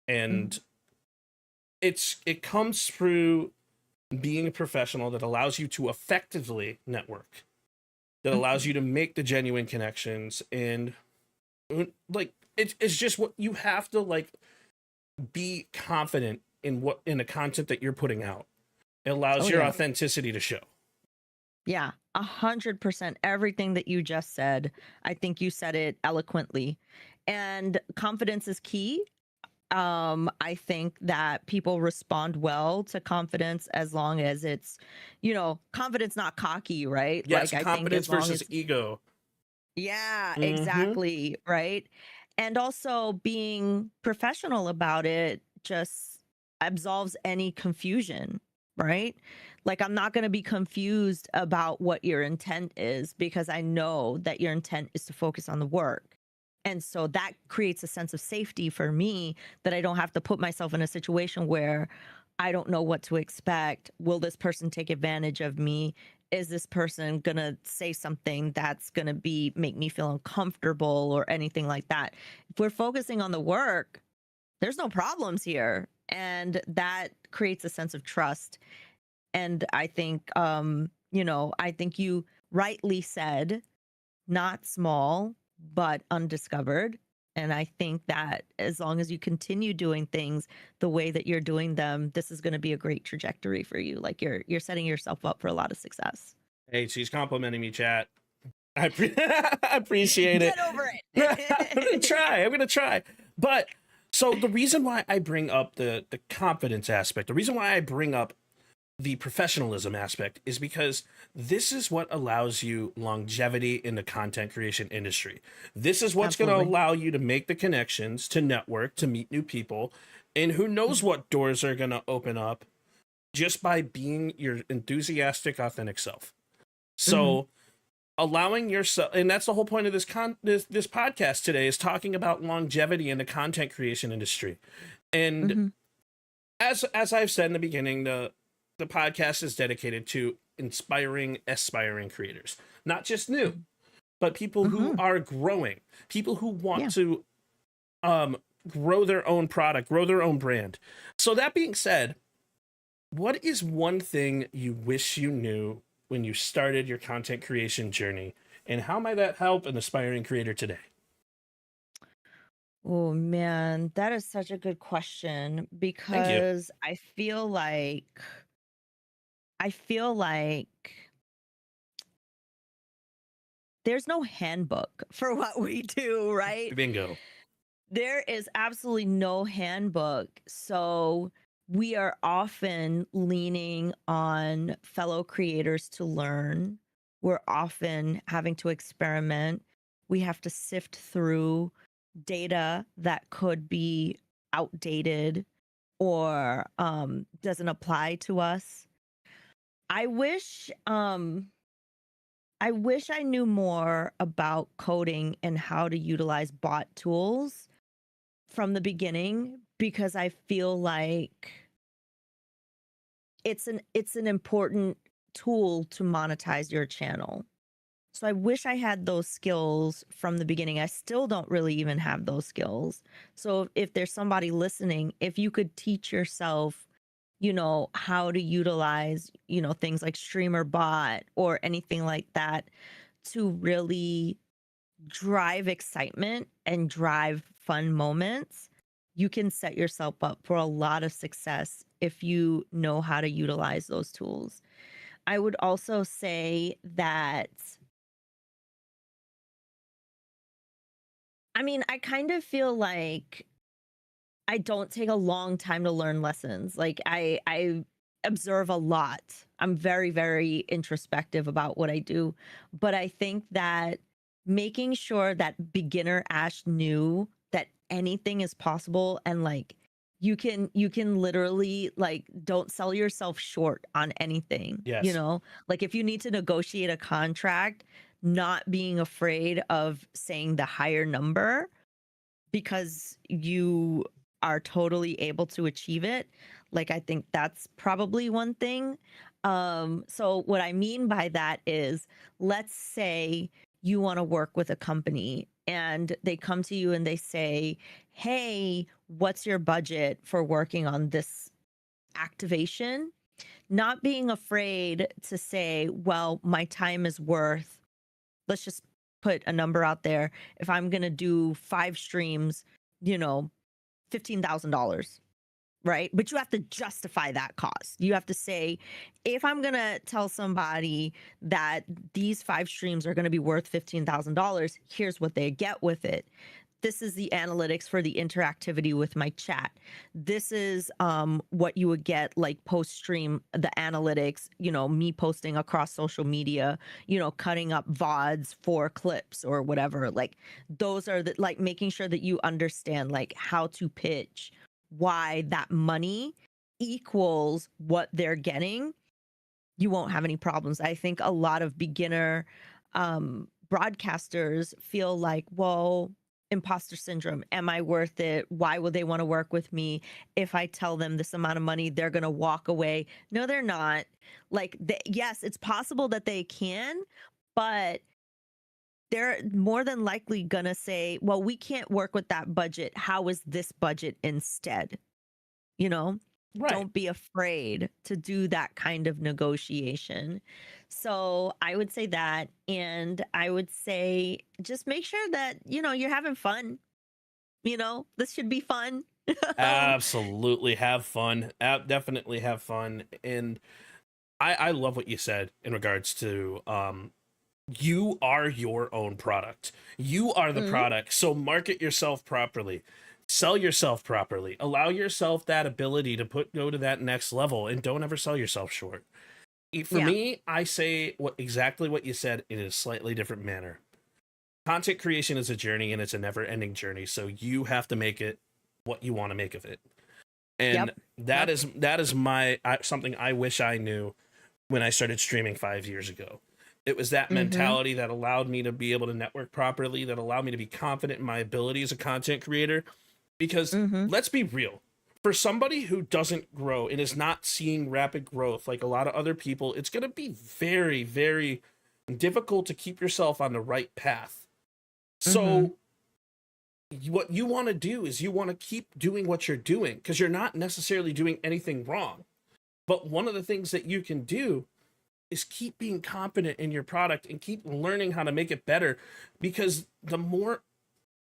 And it comes through being a professional that allows you to effectively network, that allows you to make the genuine connections, and like it's just what you have to like be confident in the content that you're putting out. It allows your authenticity to show. Yeah, 100%. Everything that you just said, I think you said it eloquently. And confidence is key. I think that people respond well to confidence as long as it's, confidence, not cocky, right? Yes, Like, I think confidence as long versus as, ego. yeah, Mm-hmm. exactly, right? And also being professional about it just absolves any confusion, right? Like, I'm not going to be confused about what your intent is because I know that your intent is to focus on the work. And so that creates a sense of safety for me that I don't have to put myself in a situation where I don't know what to expect. Will this person take advantage of me? Is this person gonna say something that's gonna make me feel uncomfortable or anything like that? If we're focusing on the work, there's no problems here. And that creates a sense of trust. And I think I think you rightly said not small, but undiscovered. And I think that as long as you continue doing things the way that you're doing them, this is going to be a great trajectory for you. Like you're setting yourself up for a lot of success. Hey, she's complimenting me, chat. I appreciate it. Get over I'm gonna it. try. I'm gonna try. But so the reason why I bring up the confidence aspect, the reason why I bring up the professionalism aspect is because this is what allows you longevity in the content creation industry. This is what's going to Absolutely. allow you to make the connections, to network, to meet new people, and who knows what doors are going to open up just by being your enthusiastic, authentic self. So allowing yourself, and that's the whole point of this this podcast today, is talking about longevity in the content creation industry. And as I've said in the beginning, the podcast is dedicated to inspiring aspiring creators, not just new, but people who are growing, people who want to grow their own product, grow their own brand. So that being said, what is one thing you wish you knew when you started your content creation journey, and how might that help an aspiring creator today? Oh man, that is such a good question Thank you. because I feel like there's no handbook for what we do, right? Bingo. There is absolutely no handbook. So we are often leaning on fellow creators to learn. We're often having to experiment. We have to sift through data that could be outdated or doesn't apply to us. I wish I knew more about coding and how to utilize bot tools from the beginning because I feel like it's an important tool to monetize your channel. So I wish I had those skills from the beginning. I still don't really even have those skills. So if there's somebody listening, if you could teach yourself, how to utilize, things like streamer bot or anything like that to really drive excitement and drive fun moments, you can set yourself up for a lot of success if you know how to utilize those tools. I would also say that, I kind of feel like I don't take a long time to learn lessons. Like I observe a lot. I'm very, very introspective about what I do. But I think that making sure that beginner Ash knew that anything is possible and like you can literally like don't sell yourself short on anything. Yes. Like if you need to negotiate a contract, not being afraid of saying the higher number because you are totally able to achieve it. Like I think that's probably one thing. So what I mean by that is, let's say you want to work with a company and they come to you and they say, hey, what's your budget for working on this activation? Not being afraid to say, well, my time is worth, let's just put a number out there. If I'm going to do 5 streams, $15,000, right? But you have to justify that cost. You have to say, if I'm going to tell somebody that these 5 streams are going to be worth $15,000, here's what they get with it. this is the analytics for the interactivity with my chat. This is what you would get like post stream, the analytics, you know, me posting across social media, you know, cutting up VODs for clips or whatever. Like those are the, like making sure that you understand like how to pitch, why that money equals what they're getting. You won't have any problems. I think a lot of beginner broadcasters feel like, well, imposter syndrome. Am I worth it? Why would they want to work with me? If I tell them this amount of money, they're going to walk away. No, they're not. Like, yes, it's possible that they can, but they're more than likely going to say, well, we can't work with that budget. How is this budget instead? You know? Right. Don't be afraid to do that kind of negotiation. So I would say that. And I would say just make sure that, you know, you're having fun. You know, this should be fun. Absolutely have fun. Definitely have fun. And I love what you said in regards to you are your own product. You are the product. So market yourself properly. Sell yourself properly. Allow yourself that ability to go to that next level, and don't ever sell yourself short. For me, I say exactly what you said in a slightly different manner. Content creation is a journey, and it's a never-ending journey. So you have to make it what you want to make of it. And that is my something I wish I knew when I started streaming 5 years ago. It was that mentality that allowed me to be able to network properly, that allowed me to be confident in my ability as a content creator. Because let's be real, for somebody who doesn't grow and is not seeing rapid growth like a lot of other people, it's going to be very, very difficult to keep yourself on the right path. So what you want to do is you want to keep doing what you're doing, because you're not necessarily doing anything wrong. But one of the things that you can do is keep being confident in your product and keep learning how to make it better, because the more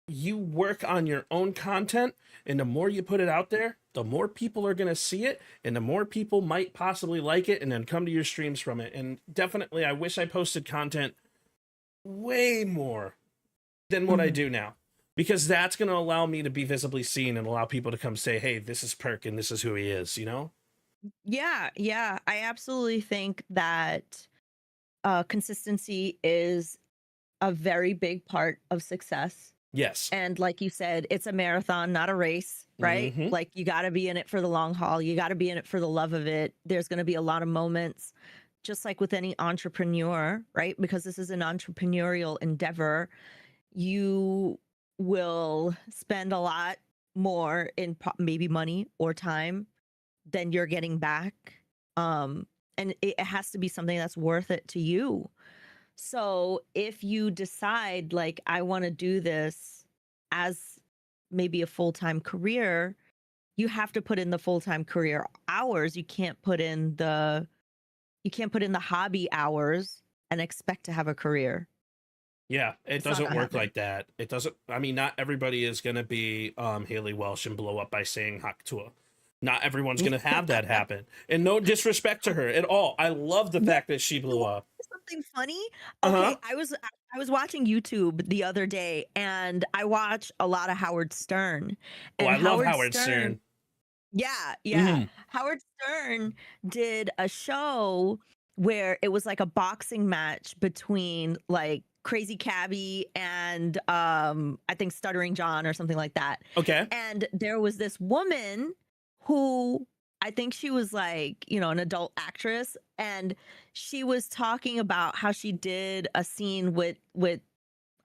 you work on your own content and the more you put it out there, the more people are going to see it, and the more people might possibly like it and then come to your streams from it. And definitely, I wish I posted content way more than what I do now, because that's going to allow me to be visibly seen and allow people to come say, hey, this is Perk and this is who he is, you know? Yeah. I absolutely think that consistency is a very big part of success. Yes. And like you said, it's a marathon, not a race, right? Like you got to be in it for the long haul. You got to be in it for the love of it. There's going to be a lot of moments, just like with any entrepreneur, right? Because this is an entrepreneurial endeavor. You will spend a lot more in maybe money or time than you're getting back. And it has to be something that's worth it to you. So if you decide like, I want to do this as maybe a full-time career, you have to put in the full-time career hours. You can't put in the hobby hours and expect to have a career. Yeah, it doesn't work like that. It doesn't. I mean, not everybody is going to be Haley Welsh and blow up by saying Haktua. Not everyone's going to have that happen. And no disrespect to her at all. I love the fact that she blew up. Something funny. Okay, I was watching YouTube the other day, and I watch a lot of Howard Stern. And I love Howard Stern. Yeah. Howard Stern did a show where it was like a boxing match between like Crazy Cabby and I think Stuttering John or something like that. Okay. And there was this woman who I think she was like, you know, an adult actress, and she was talking about how she did a scene with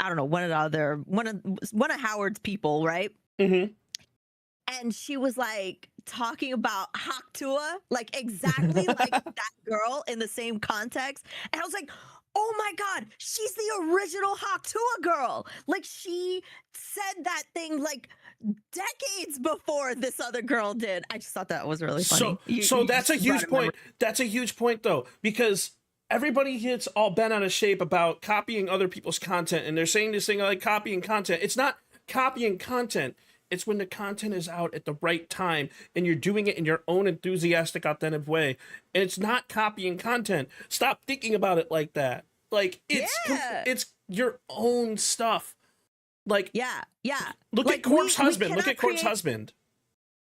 I don't know, one of Howard's people, right? And she was like talking about Haktua, like exactly like that girl in the same context. And I was like, oh my God, she's the original Haktua girl. Like she said that thing like decades before this other girl did. I just thought that was really funny. So that's a huge point. That's a huge point though, because everybody gets all bent out of shape about copying other people's content, and they're saying this thing like copying content. It's not copying content. It's when the content is out at the right time and you're doing it in your own enthusiastic, authentic way. And it's not copying content. Stop thinking about it like that. Like it's your own stuff. Like, Yeah, yeah. look Like at Corpse Husband. Look cannot at Corpse create. Husband.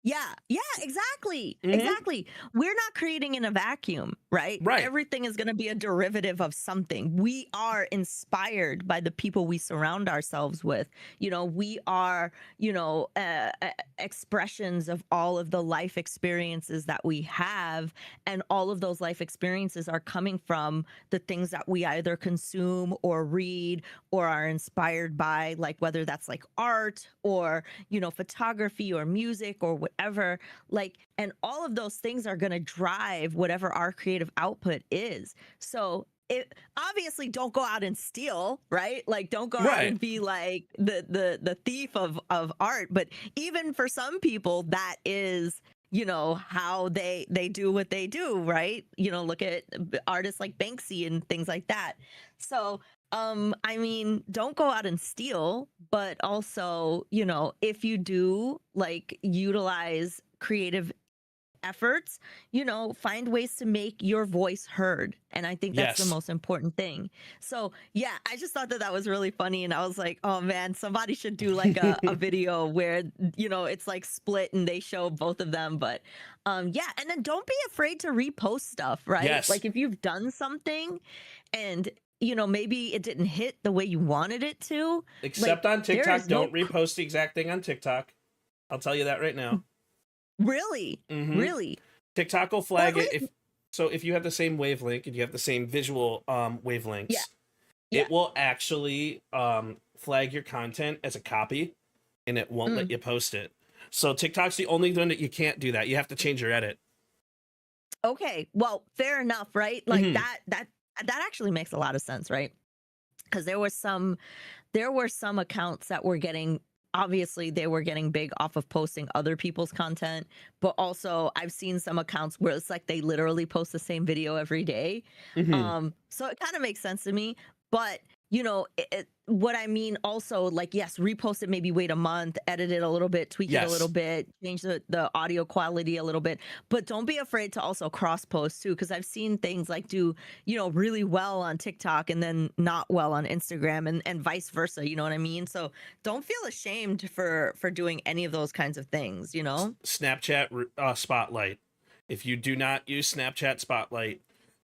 Yeah, yeah, exactly. Mhm. Exactly. We're not creating in a vacuum, right? Right. Everything is going to be a derivative of something. We are inspired by the people we surround ourselves with. You know, we are, expressions of all of the life experiences that we have. And all of those life experiences are coming from the things that we either consume or read or are inspired by, like whether that's like art or, photography or music or whatever, like, and all of those things are going to drive whatever our creative output is. So it obviously don't go out and steal, right? Like don't go out Right. and be like the thief of art. But even for some people, that is, how they do what they do, right? Look at artists like Banksy and things like that. So I mean, don't go out and steal, but also, if you do like utilize creative efforts, find ways to make your voice heard. And I think that's Yes. the most important thing. So yeah, I just thought that was really funny. And I was like, oh man, somebody should do like a video where, it's like split and they show both of them. But yeah, and then don't be afraid to repost stuff, right? Yes. Like if you've done something and maybe it didn't hit the way you wanted it to. Except like, on TikTok, don't no... repost the exact thing on TikTok. I'll tell you that right now. Really? Mhm. Really? TikTok will flag it if you have the same wavelength and you have the same visual wavelengths. Yeah. It will actually flag your content as a copy, and it won't let you post it. So TikTok's the only one that you can't do that. You have to change your edit. Okay. Well, fair enough, right? Like that actually makes a lot of sense, right? Because there were some accounts that were getting, obviously they were getting big off of posting other people's content, but also I've seen some accounts where it's like they literally post the same video every day. So it kind of makes sense to me, but what I mean also, like, yes, repost it, maybe wait a month, edit it a little bit, tweak it a little bit, change the audio quality a little bit, but don't be afraid to also cross post too, because I've seen things like do, really well on TikTok and then not well on Instagram and vice versa, you know what I mean? So don't feel ashamed for doing any of those kinds of things, Snapchat Spotlight. If you do not use Snapchat Spotlight,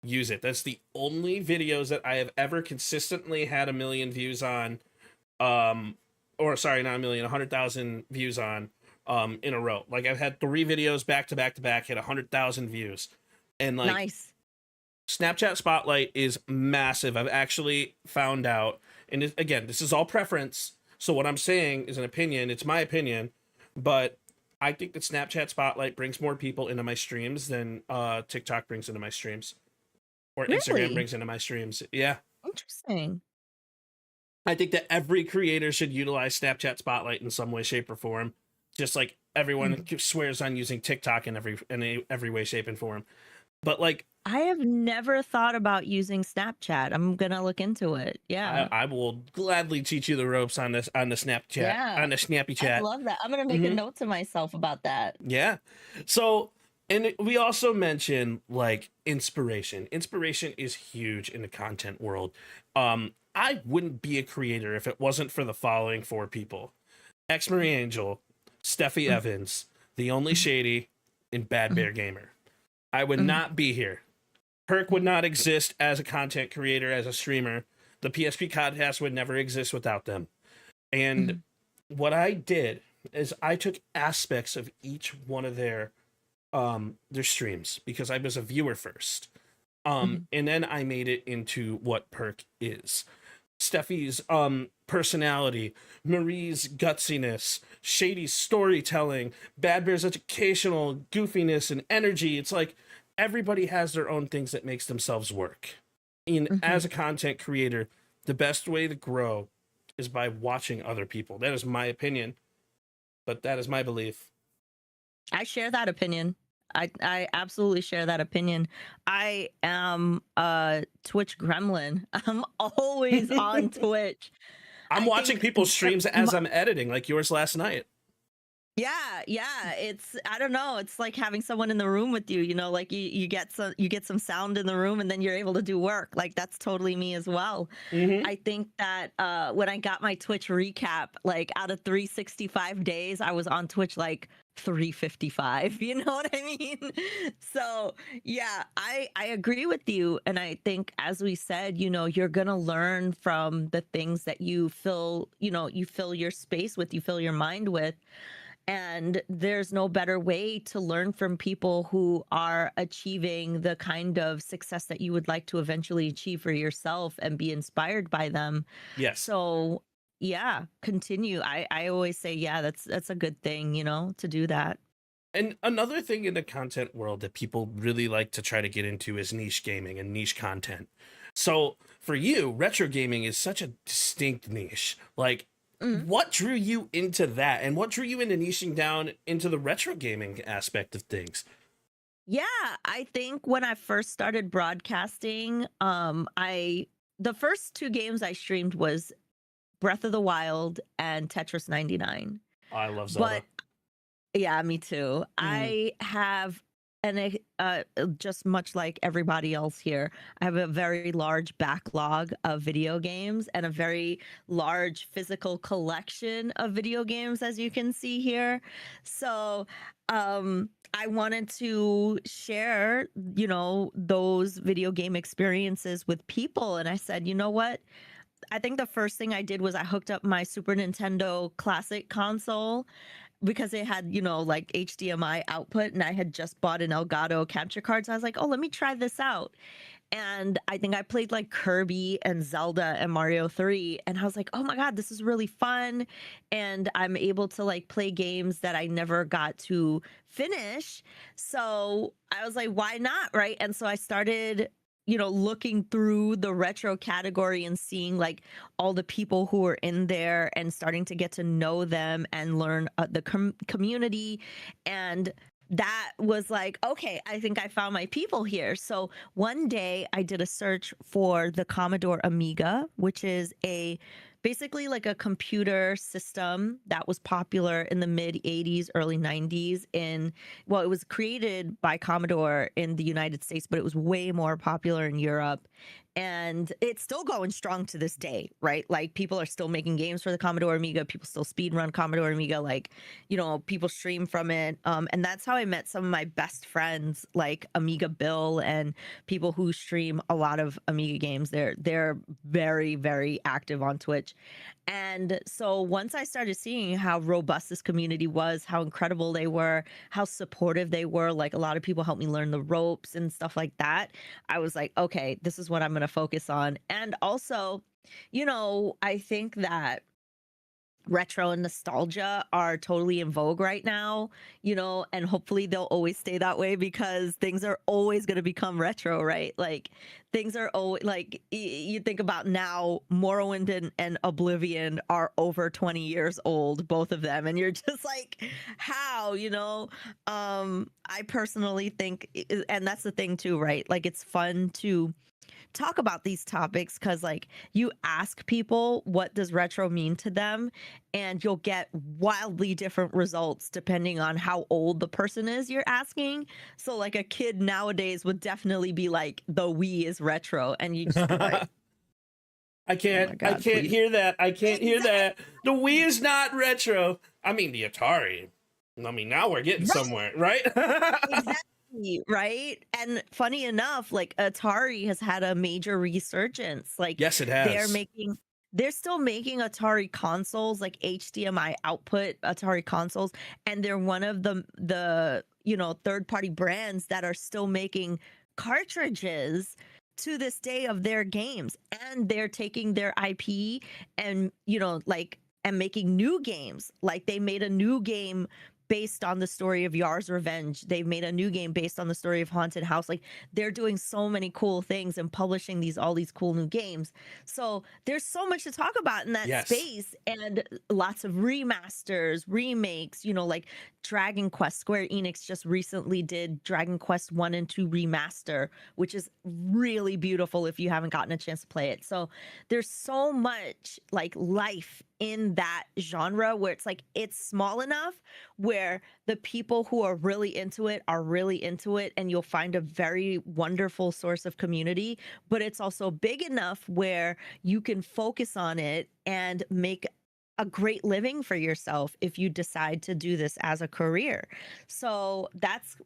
use it. That's the only videos that I have ever consistently had 1 million views on, or sorry, not 1 million, 100,000 views on, in a row. Like I've had 3 videos back to back to back hit 100,000 views, and like nice. Snapchat Spotlight is massive. I've actually found out, and again, this is all preference. So what I'm saying is an opinion. It's my opinion, but I think that Snapchat Spotlight brings more people into my streams than TikTok brings into my streams. Or Instagram Really? brings into my streams. Yeah. Interesting. I think that every creator should utilize Snapchat Spotlight in some way, shape, or form. Just like everyone swears on using TikTok in every way, shape, and form. But like, I have never thought about using Snapchat. I'm gonna look into it. Yeah, I will gladly teach you the ropes on this on the Snapchat, Yeah. on the Snappy Chat. I love that. I'm gonna make a note to myself about that. Yeah. So, and we also mentioned like inspiration. Inspiration is huge in the content world. I wouldn't be a creator if it wasn't for the following 4 people: X Marie Angel, Steffi Evans, The Only Shady, and Bad Bear Gamer. I would not be here. Perk would not exist as a content creator, as a streamer. The PSP podcast would never exist without them. And what I did is I took aspects of each one of their streams, because I was a viewer first. And then I made it into what Perk is. Steffi's personality, Marie's gutsiness, Shady's storytelling, Bad Bear's educational goofiness and energy. It's like everybody has their own things that makes themselves work. And as a content creator, the best way to grow is by watching other people. That is my opinion, but that is my belief. I share that opinion. I absolutely share that opinion. I am a Twitch gremlin. I'm always on Twitch. I'm watching people's streams as I'm editing, like yours last night. Yeah, it's, I don't know, it's like having someone in the room with you, you know, like you get some sound in the room and then you're able to do work. Like that's totally me as well. I think that when I got my Twitch recap, like out of 365 days, I was on Twitch like 355, you know what I mean? So yeah, I agree with you. And I think, as we said, you know, you're gonna learn from the things that you fill, you know, you fill your space with, you fill your mind with. And there's no better way to learn from people who are achieving the kind of success that you would like to eventually achieve for yourself and be inspired by them. Yes. So yeah, continue. I always say, yeah, that's a good thing, you know, to do that. And another thing in the content world that people really like to try to get into is niche gaming and niche content. So for you, retro gaming is such a distinct niche. Like, what drew you into that, and what drew you into niching down into the retro gaming aspect of things? Yeah, I think when I first started broadcasting, the first 2 games I streamed was Breath of the Wild and Tetris 99. I love Zelda. But yeah, me too. I have, and just much like everybody else here, I have a very large backlog of video games and a very large physical collection of video games, as you can see here. So I wanted to share, you know, those video game experiences with people. And I said, you know what? I think the first thing I did was I hooked up my Super Nintendo Classic console because it had, you know, like HDMI output, and I had just bought an Elgato capture card. So I was like, oh, let me try this out. And I think I played like Kirby and Zelda and Mario 3. And I was like, oh my God, this is really fun. And I'm able to like play games that I never got to finish. So I was like, why not? Right. And so I started, you know, looking through the retro category and seeing like all the people who were in there and starting to get to know them and learn the community. And that was like, okay, I think I found my people here. So one day I did a search for the Commodore Amiga, which is basically like a computer system that was popular in the mid 80s, early 90s it was created by Commodore in the United States, but it was way more popular in Europe. And it's still going strong to this day, right? Like people are still making games for the Commodore Amiga. People still speed run Commodore Amiga. Like, you know, people stream from it. And that's how I met some of my best friends, like Amiga Bill and people who stream a lot of Amiga games. They're very, very active on Twitch. And so once I started seeing how robust this community was, how incredible they were, how supportive they were, like a lot of people helped me learn the ropes and stuff like that, I was like, okay, this is what I'm going to focus on. And also, you know, I think that retro and nostalgia are totally in vogue right now, you know, and hopefully they'll always stay that way because things are always going to become retro, right? Like things are always like, you think about now, Morrowind and Oblivion are over 20 years old, both of them. And you're just like, how, you know? I personally think, and that's the thing too, right? Like it's fun to talk about these topics because like you ask people what does retro mean to them and you'll get wildly different results depending on how old the person is you're asking. So like a kid nowadays would definitely be like, the Wii is retro, and you just be like, I can't hear that. I can't hear that. The Wii is not retro. I mean the Atari. I mean, now we're getting somewhere, right? Exactly. Right. And funny enough, like Atari has had a major resurgence. Like, yes, it has. They're still making Atari consoles, like HDMI output Atari consoles, and they're one of the you know, third-party brands that are still making cartridges to this day of their games, and they're taking their IP and, you know, like, and making new games. Like they made a new game based on the story of Yar's Revenge. They've made a new game based on the story of Haunted House. Like they're doing so many cool things and publishing all these cool new games. So there's so much to talk about in that space, and lots of remasters, remakes, you know, like Dragon Quest. Square Enix just recently did Dragon Quest 1 and 2 remaster, which is really beautiful if you haven't gotten a chance to play it. So there's so much like life in that genre where it's like it's small enough where the people who are really into it are really into it, and you'll find a very wonderful source of community, but it's also big enough where you can focus on it and make a great living for yourself if you decide to do this as a career. So that's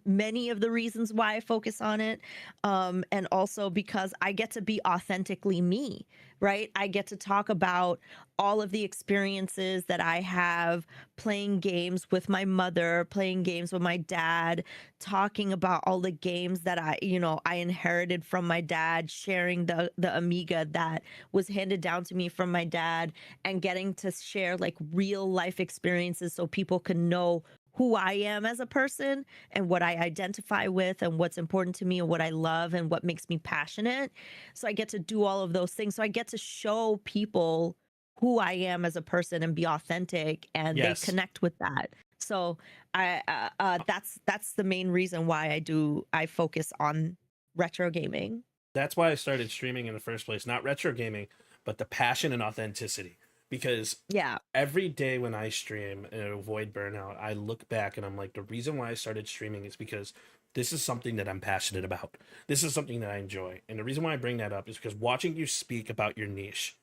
many of the reasons why I focus on it. And also because I get to be authentically me, right? I get to talk about all of the experiences that I have playing games with my mother, playing games with my dad, talking about all the games that I inherited from my dad, sharing the Amiga that was handed down to me from my dad, and getting to share like real life experiences so people can know who I am as a person and what I identify with and what's important to me and what I love and what makes me passionate. So I get to do all of those things. So I get to show people who I am as a person and be authentic, and Yes. they connect with that. So that's the main reason why I focus on retro gaming. That's why I started streaming in the first place. Not retro gaming, but the passion and authenticity. Because Yeah. every day when I stream and avoid burnout, I look back and I'm like, the reason why I started streaming is because this is something that I'm passionate about. This is something that I enjoy. And the reason why I bring that up is because watching you speak about your niche,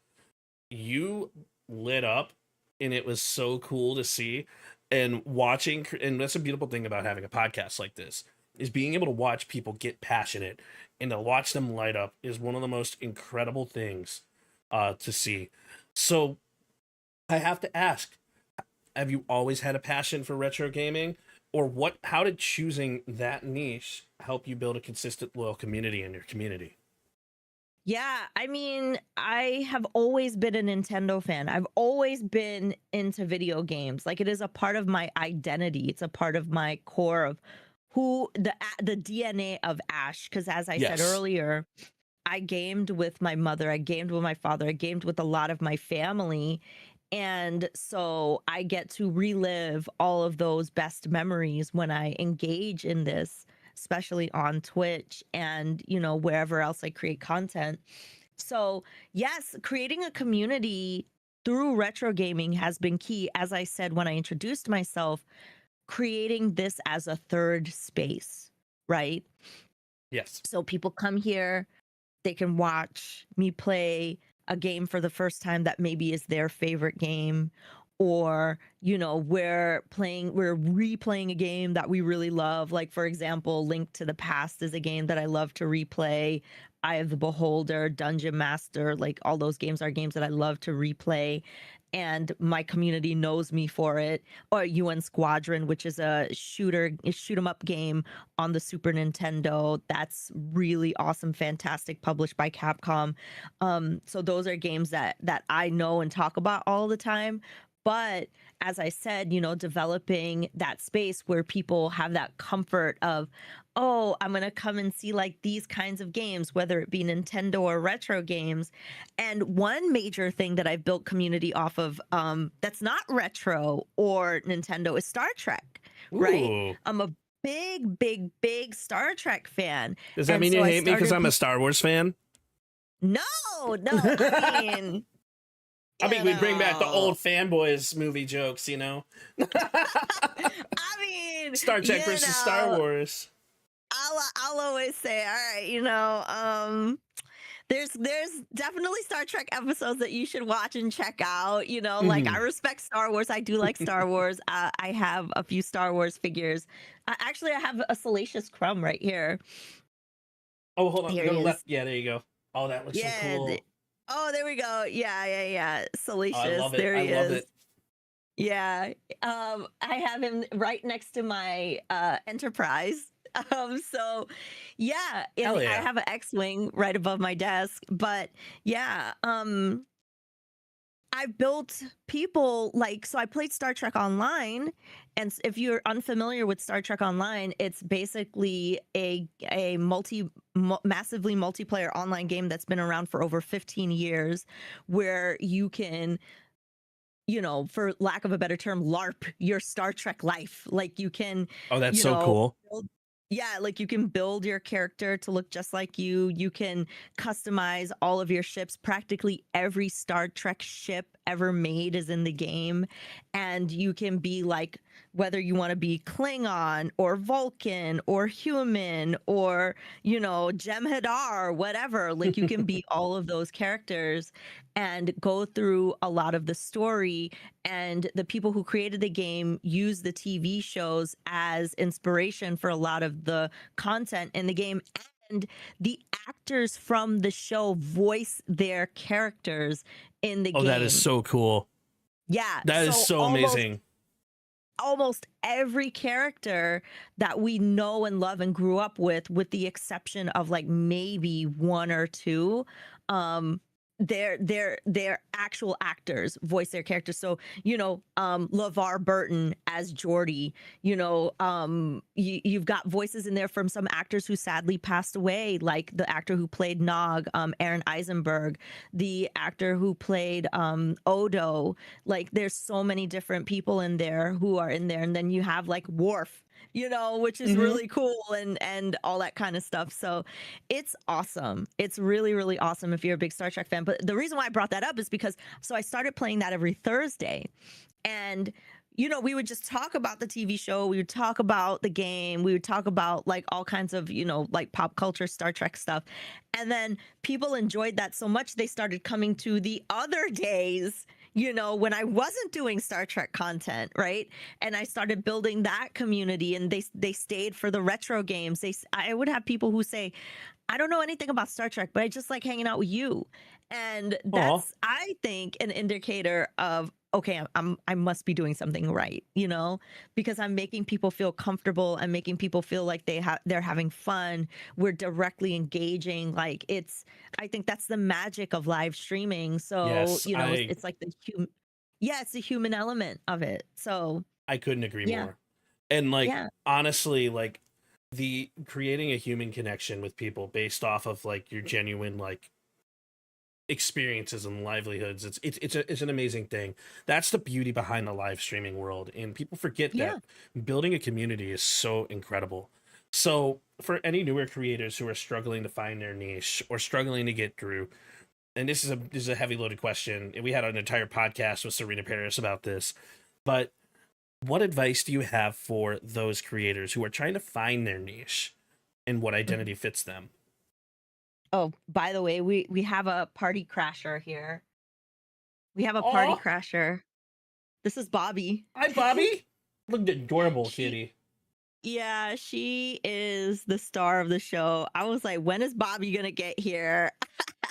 you lit up, and it was so cool to see. And watching, and that's a beautiful thing about having a podcast like this, is being able to watch people get passionate and to watch them light up is one of the most incredible things to see. So I have to ask, have you always had a passion for retro gaming, or how did choosing that niche help you build a consistent, loyal community in your community? Yeah, I mean, I have always been a Nintendo fan. I've always been into video games. Like, it is a part of my identity. It's a part of my core of who the DNA of Ash. Because as I said earlier, I gamed with my mother, I gamed with my father, I gamed with a lot of my family. And so I get to relive all of those best memories when I engage in this, especially on Twitch and, wherever else I create content. So, yes, creating a community through retro gaming has been key. As I said when I introduced myself, creating this as a third space, right? Yes. So people come here, they can watch me play a game for the first time that maybe is their favorite game, or we're replaying a game that we really love. Like, for example, Link to the Past is a game that I love to replay. Eye of the Beholder, Dungeon Master, like all those games are games that I love to replay, and my community knows me for it. Or UN Squadron, which is a shoot 'em up game on the Super Nintendo. That's really awesome, fantastic, published by Capcom. So those are games that I know and talk about all the time. But as I said, developing that space where people have that comfort of, oh, I'm going to come and see like these kinds of games, whether it be Nintendo or retro games. And one major thing that I've built community off of that's not retro or Nintendo is Star Trek, right? Ooh. I'm a big Star Trek fan. Does that mean you hate me because I'm a Star Wars fan? No, I mean, we bring back the old fanboys movie jokes, I mean, Star Trek versus Star Wars. I'll always say, all right, there's definitely Star Trek episodes that you should watch and check out. Like, I respect Star Wars. I do like Star Wars. I have a few Star Wars figures. Actually, I have a Salacious Crumb right here. Oh, hold on. Here Go he is. left. Yeah, there you go. Oh, that looks so cool. Oh, there we go. Yeah. Salacious. I love it. There he is. Love it. Yeah. I have him right next to my Enterprise. So yeah, Hell yeah. I have an X-Wing right above my desk. But yeah, I built people so I played Star Trek Online, and if you're unfamiliar with Star Trek Online, it's basically a massively multiplayer online game that's been around for over 15 years, where you can, for lack of a better term, LARP your Star Trek life. Like, you can. Oh, that's so cool. Yeah, like you can build your character to look just like you. You can customize all of your ships. Practically every Star Trek ship ever made is in the game. And you can be like, whether you want to be Klingon or Vulcan or human or, you know, Jem'Hadar, whatever. Like you can be all of those characters and go through a lot of the story. And the people who created the game use the TV shows as inspiration for a lot of the content in the game. And the actors from the show voice their characters in the game. Oh, that is so cool. Yeah. That is so amazing. Almost every character that we know and love and grew up with the exception of like maybe one or two, they're actual actors voice their characters. So, you know, LeVar Burton as Geordi, you know, you've got voices in there from some actors who sadly passed away, like the actor who played Nog, Aaron Eisenberg, the actor who played Odo. Like there's so many different people in there who are in there. And then you have like Worf, you know, which is really cool and all that kind of stuff. So it's awesome. It's really, really awesome if you're a big Star Trek fan. But the reason why I brought that up is because I started playing that every Thursday. And, you know, we would just talk about the TV show. We would talk about the game. We would talk about like all kinds of, you know, like pop culture, Star Trek stuff. And then people enjoyed that so much, they started coming to the other days, you know, when I wasn't doing Star Trek content, right? And I started building that community, and they stayed for the retro games. I would have people who say, I don't know anything about Star Trek, but I just like hanging out with you. And that's, I think, an indicator of, okay, I must be doing something right, you know, because I'm making people feel comfortable. I'm making people feel like they're having fun. We're directly engaging. Like I think that's the magic of live streaming. So, Yes, you know, it's like it's the human element of it. So I couldn't agree more. And like, honestly, like the creating a human connection with people based off of like your genuine, like, experiences and livelihoods, it's an amazing thing. That's the beauty behind the live streaming world, and people forget that building a community is so incredible. So for any newer creators who are struggling to find their niche or struggling to get through, and this is a heavy loaded question, and we had an entire podcast with Serena Paris about this, but what advice do you have for those creators who are trying to find their niche and what identity fits them? Oh, by the way, we have a party crasher here. We have a party crasher. This is Bobby. Hi, Bobby. Look adorable, kitty. Yeah, she is the star of the show. I was like, when is Bobby gonna get here?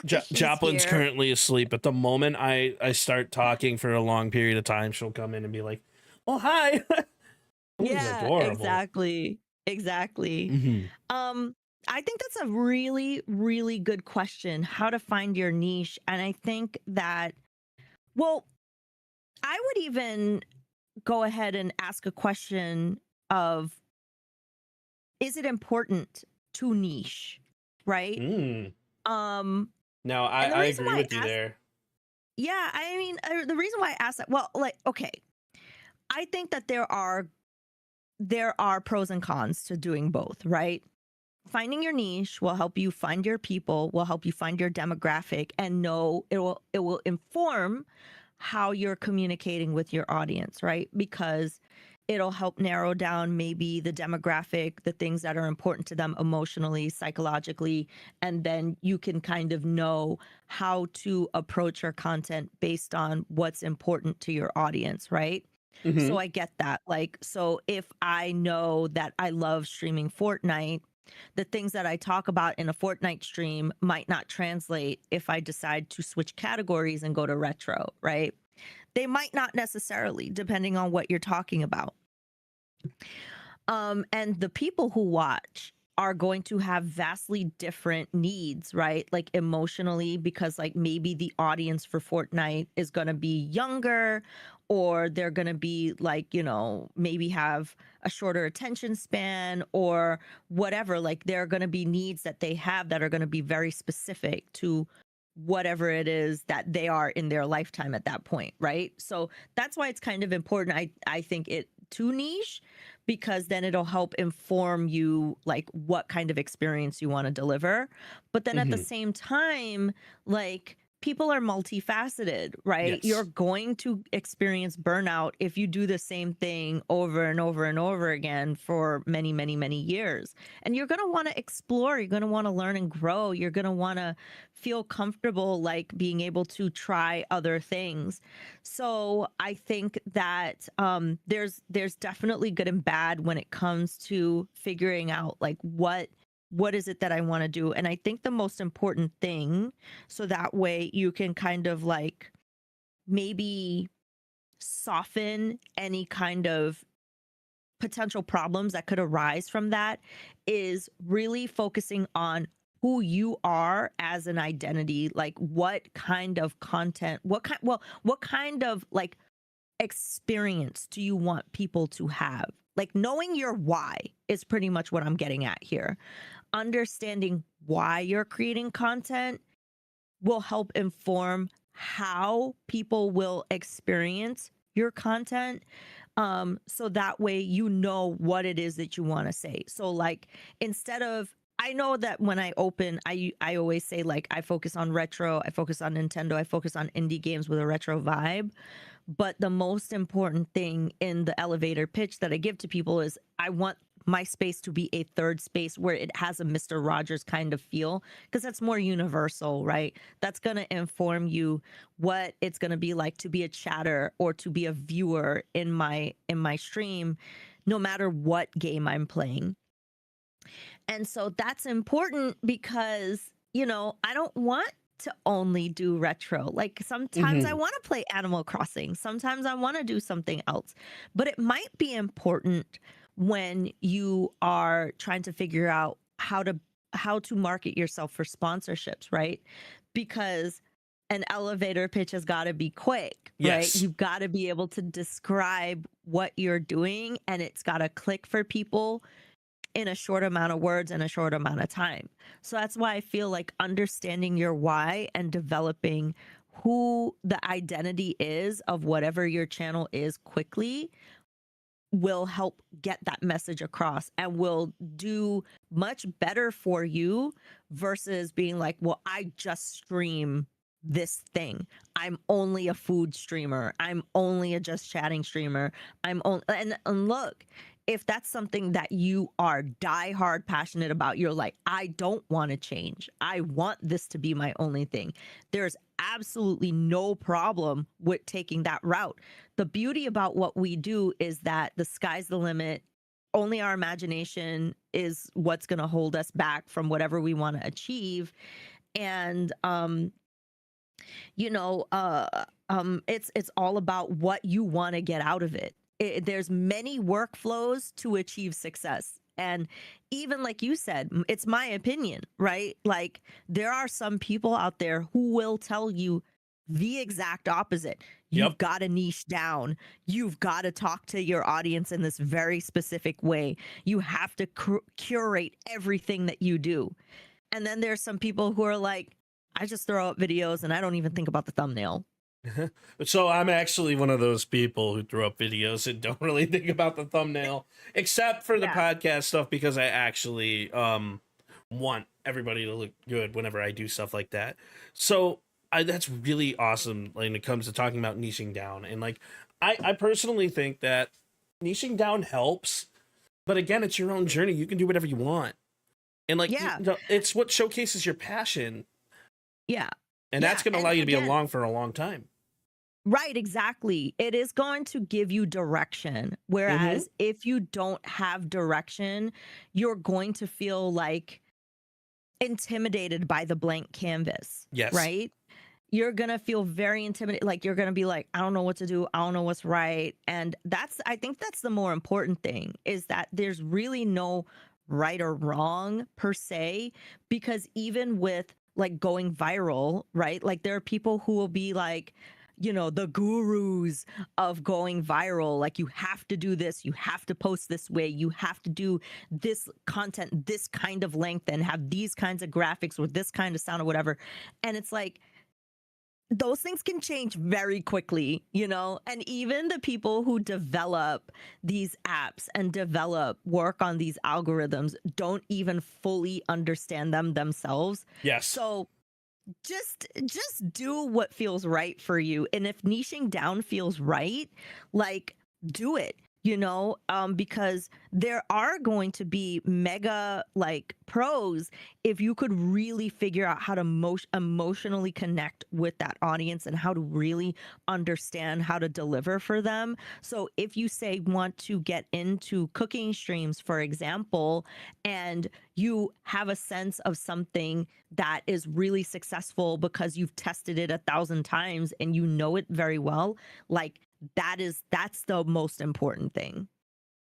Joplin's here. currently asleep. At the moment I start talking for a long period of time, she'll come in and be like, "Oh, hi." Yeah, adorable. Exactly. I think that's a really, really good question, how to find your niche. And I think that, well, I would even go ahead and ask a question of, is it important to niche, right? Now, I agree with you there. Yeah, I mean, the reason why I asked that, well, like, okay, I think that there are pros and cons to doing both, right? Finding your niche will help you find your people, will help you find your demographic, and know it will inform how you're communicating with your audience, right? Because it'll help narrow down maybe the demographic, the things that are important to them emotionally, psychologically, and then you can kind of know how to approach your content based on what's important to your audience, right? So I get that. Like, so if I know that I love streaming Fortnite, the things that I talk about in a Fortnite stream might not translate if I decide to switch categories and go to retro, right? They might not necessarily, depending on what you're talking about. And the people who watch are going to have vastly different needs, right? Like emotionally, because like maybe the audience for Fortnite is going to be younger, or they're going to be like, you know, maybe have a shorter attention span or whatever. Like there are going to be needs that they have that are going to be very specific to whatever it is that they are in their lifetime at that point, right? So that's why it's kind of important. I think it too niche, because then it'll help inform you like what kind of experience you want to deliver. But then at the same time, like, people are multifaceted, right? Yes. You're going to experience burnout if you do the same thing over and over and over again for many, many, many years. And you're going to want to explore, you're going to want to learn and grow, you're going to want to feel comfortable like being able to try other things. So I think that there's definitely good and bad when it comes to figuring out like what is it that I want to do. And I think the most important thing, so that way you can kind of like maybe soften any kind of potential problems that could arise from that, is really focusing on who you are as an identity. Like, what kind of content, what kind of like experience do you want people to have? Like, knowing your why is pretty much what I'm getting at here. Understanding why you're creating content will help inform how people will experience your content. So that way you know what it is that you want to say. So like, instead of, I know that when I open, I always say like, I focus on retro, I focus on Nintendo, I focus on indie games with a retro vibe. But the most important thing in the elevator pitch that I give to people is I want my space to be a third space where it has a Mr. Rogers kind of feel, because that's more universal, right? That's going to inform you what it's going to be like to be a chatter or to be a viewer in my stream, no matter what game I'm playing. And so that's important because, you know, I don't want to only do retro. Like, sometimes I want to play Animal Crossing, sometimes I want to do something else. But it might be important when you are trying to figure out how to market yourself for sponsorships, right? Because an elevator pitch has got to be quick, right? You've got to be able to describe what you're doing, and it's got to click for people in a short amount of words and a short amount of time. So that's why I feel like understanding your why and developing who the identity is of whatever your channel is quickly will help get that message across and will do much better for you versus being like, well, I just stream this thing. I'm only a food streamer. I'm only a just chatting streamer. I'm only, and look, if that's something that you are diehard passionate about, you're like, I don't want to change. I want this to be my only thing. There's absolutely no problem with taking that route. The beauty about what we do is that the sky's the limit. Only our imagination is what's going to hold us back from whatever we want to achieve. And, it's all about what you want to get out of it. There's many workflows to achieve success. And even like you said, it's my opinion, right? Like, there are some people out there who will tell you the exact opposite. You've got to niche down. You've got to talk to your audience in this very specific way. You have to curate everything that you do. And then there's some people who are like, I just throw up videos and I don't even think about the thumbnail. So I'm actually one of those people who throw up videos and don't really think about the thumbnail, except for the podcast stuff, because I actually want everybody to look good whenever I do stuff like that. So that's really awesome when it comes to talking about niching down. And like, I personally think that niching down helps, but again, it's your own journey. You can do whatever you want. And like, it's what showcases your passion. Yeah. And that's going to allow you to be along for a long time. Right, exactly. It is going to give you direction. Whereas if you don't have direction, you're going to feel like intimidated by the blank canvas. Yes. Right? You're going to feel very intimidated. Like, you're going to be like, I don't know what to do. I don't know what's right. And I think that's the more important thing, is that there's really no right or wrong per se, because even with like going viral, right? Like, there are people who will be like, you know, the gurus of going viral. Like, you have to do this, you have to post this way, you have to do this content, this kind of length, and have these kinds of graphics with this kind of sound or whatever. And it's like, those things can change very quickly, you know? And even the people who develop these apps and work on these algorithms don't even fully understand them themselves. Yes. So just do what feels right for you. And if niching down feels right, like do it, you know, because there are going to be mega like pros if you could really figure out how to emotionally connect with that audience and how to really understand how to deliver for them. So if you say want to get into cooking streams, for example, and you have a sense of something that is really successful because you've tested it 1,000 times and you know it very well, like that's the most important thing.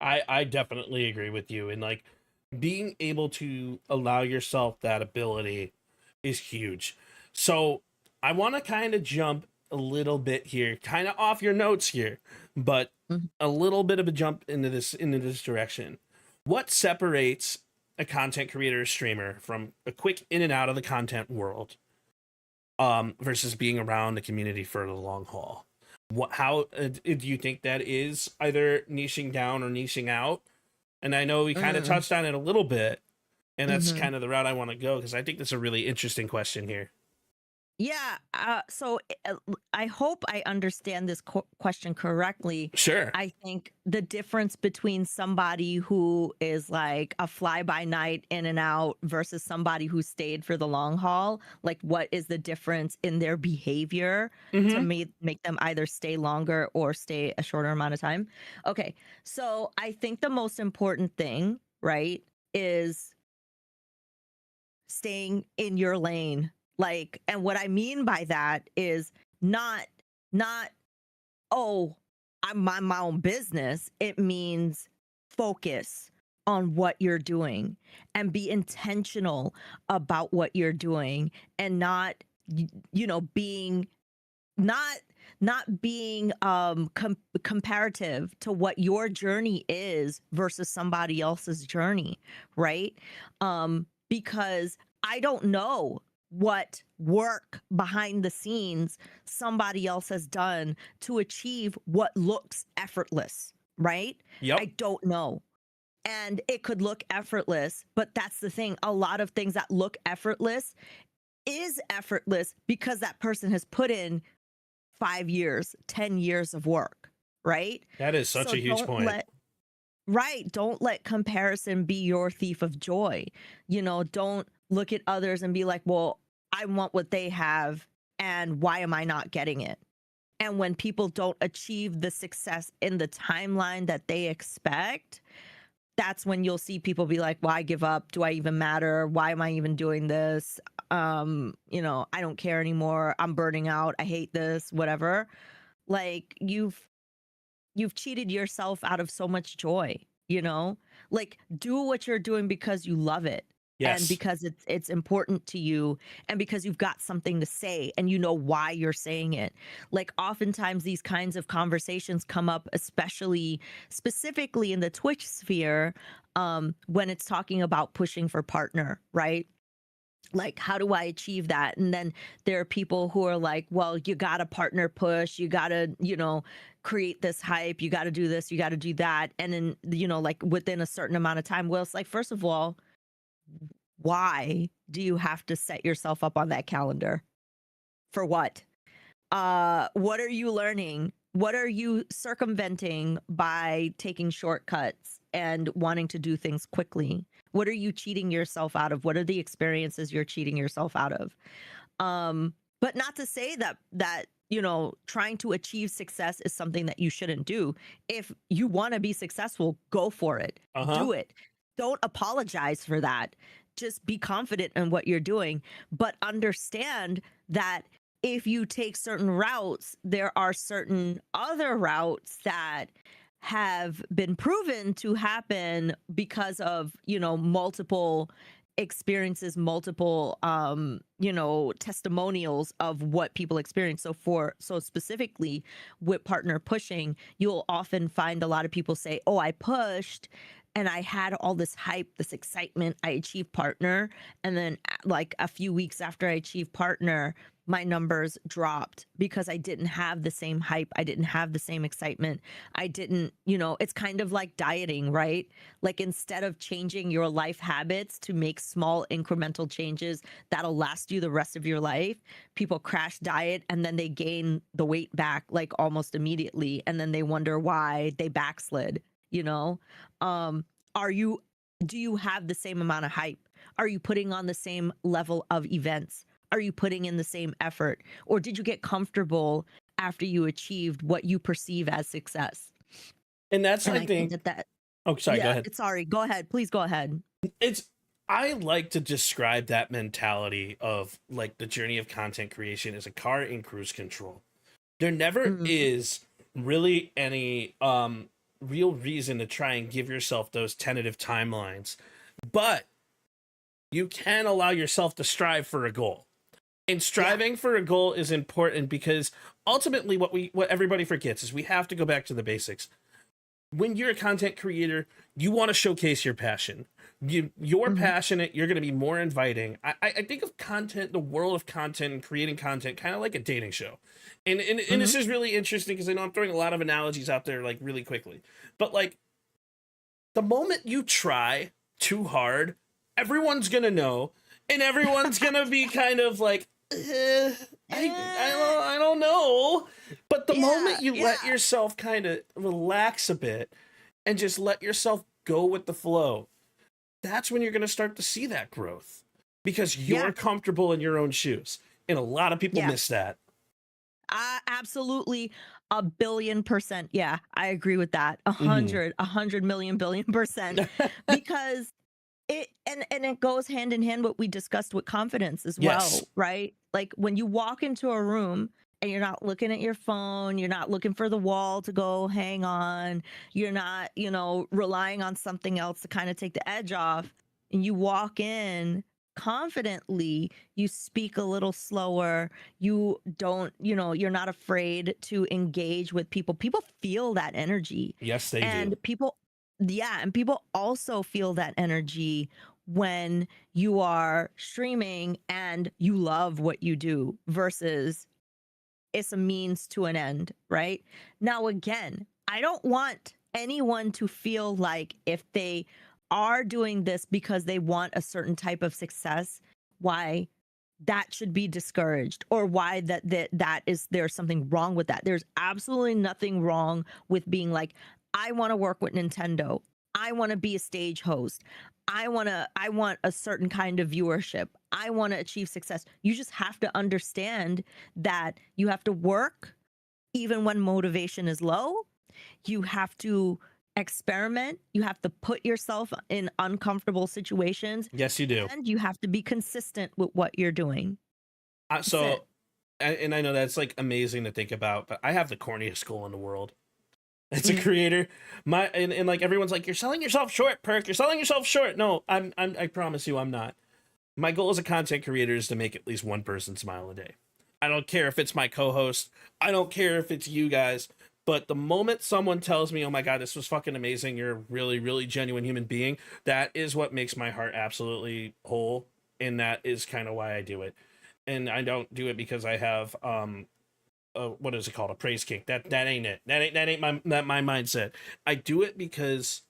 I definitely agree with you. And like being able to allow yourself that ability is huge. So I want to kind of jump a little bit here, kind of off your notes here, but a little bit of a jump into this direction. What separates a content creator or streamer from a quick in and out of the content world versus being around the community for the long haul? How do you think that is either niching down or niching out? And I know we kind of touched on it a little bit, and that's kind of the route I want to go because I think that's a really interesting question here. Yeah. So I hope I understand this question correctly. Sure. I think the difference between somebody who is like a fly by night in and out versus somebody who stayed for the long haul, like what is the difference in their behavior to make them either stay longer or stay a shorter amount of time? Okay. So I think the most important thing, right, is staying in your lane. Like, and what I mean by that is not, oh, I'm my own business. It means focus on what you're doing and be intentional about what you're doing and not, you know, being not being comparative to what your journey is versus somebody else's journey, right? Because I don't know what work behind the scenes somebody else has done to achieve what looks effortless, right? Yep. I don't know. And it could look effortless, but that's the thing. A lot of things that look effortless is effortless because that person has put in 5 years, 10 years of work, right? That is such a huge point. Don't let comparison be your thief of joy. You know, don't look at others and be like, well, I want what they have, and why am I not getting it? And when people don't achieve the success in the timeline that they expect, that's when you'll see people be like, well, I give up. Do I even matter? Why am I even doing this? You know, I don't care anymore. I'm burning out. I hate this, whatever. Like you've cheated yourself out of so much joy, you know? Like do what you're doing because you love it. Yes. And because it's important to you and because you've got something to say and you know why you're saying it. Like oftentimes these kinds of conversations come up, especially specifically in the Twitch sphere, when it's talking about pushing for partner, right? Like, how do I achieve that? And then there are people who are like, well, you got to partner push, you got to, you know, create this hype, you got to do this, you got to do that. And then, you know, like within a certain amount of time, well, it's like, first of all, why do you have to set yourself up on that calendar? For what? What are you learning? What are you circumventing by taking shortcuts and wanting to do things quickly? What are you cheating yourself out of? What are the experiences you're cheating yourself out of? But not to say that you know, trying to achieve success is something that you shouldn't do. If you want to be successful, go for it. Do it. Don't apologize for that. Just be confident in what you're doing, but understand that if you take certain routes, there are certain other routes that have been proven to happen because of, you know, multiple experiences, multiple you know, testimonials of what people experience. So specifically with partner pushing, you'll often find a lot of people say, oh, I pushed and I had all this hype, this excitement. I achieved partner, and then like a few weeks after I achieved partner, my numbers dropped because I didn't have the same hype. I didn't have the same excitement. I didn't, it's kind of like dieting, right? Like instead of changing your life habits to make small incremental changes that'll last you the rest of your life, people crash diet and then they gain the weight back like almost immediately. And then they wonder why they backslid, are you, do you have the same amount of hype? Are you putting on the same level of events? Are you putting in the same effort? Or did you get comfortable after you achieved what you perceive as success? And that's, And I think that oh, sorry, go yeah, ahead. sorry, go ahead. Please go ahead. I like to describe that mentality of like the journey of content creation as a car in cruise control. There never is really any real reason to try and give yourself those tentative timelines, but you can allow yourself to strive for a goal. And striving for a goal is important because ultimately what everybody forgets is we have to go back to the basics. When you're a content creator, you want to showcase your passion. You're passionate, you're going to be more inviting. I think of content, the world of content and creating content, kind of like a dating show. And this is really interesting because I know I'm throwing a lot of analogies out there like really quickly. But like the moment you try too hard, everyone's going to know, and everyone's going to be kind of like, I don't know. But the moment you let yourself kind of relax a bit and just let yourself go with the flow, that's when you're going to start to see that growth because you're comfortable in your own shoes. And a lot of people miss that. Absolutely. 1,000,000,000%. Yeah, I agree with that. 100 million billion percent. Because it goes hand in hand what we discussed with confidence as well, right? Like when you walk into a room and you're not looking at your phone, you're not looking for the wall to go hang on, you're not, relying on something else to kind of take the edge off, and you walk in confidently, you speak a little slower, you don't, you're not afraid to engage with people. People feel that energy. Yes, they and do. people and people also feel that energy when you are streaming and you love what you do versus it's a means to an end, right? Now, again, I don't want anyone to feel like if they are doing this because they want a certain type of success, why that should be discouraged or why that is there's something wrong with that. There's absolutely nothing wrong with being like, I want to work with Nintendo. I want to be a stage host. I want a certain kind of viewership. I want to achieve success. You just have to understand that you have to work even when motivation is low. You have to experiment. You have to put yourself in uncomfortable situations. Yes, you do. And you have to be consistent with what you're doing. And I know that's like amazing to think about, but I have the corniest goal in the world. As a creator, and like everyone's like, you're selling yourself short, Perk. You're selling yourself short. No, I promise you, I'm not. My goal as a content creator is to make at least one person smile a day. I don't care if it's my co-host. I don't care if it's you guys. But the moment someone tells me, oh my God, this was fucking amazing, you're a really, really genuine human being, that is what makes my heart absolutely whole. And that is kind of why I do it. And I don't do it because I have what is it called? A praise kink. That ain't it. That ain't my mindset. I do it because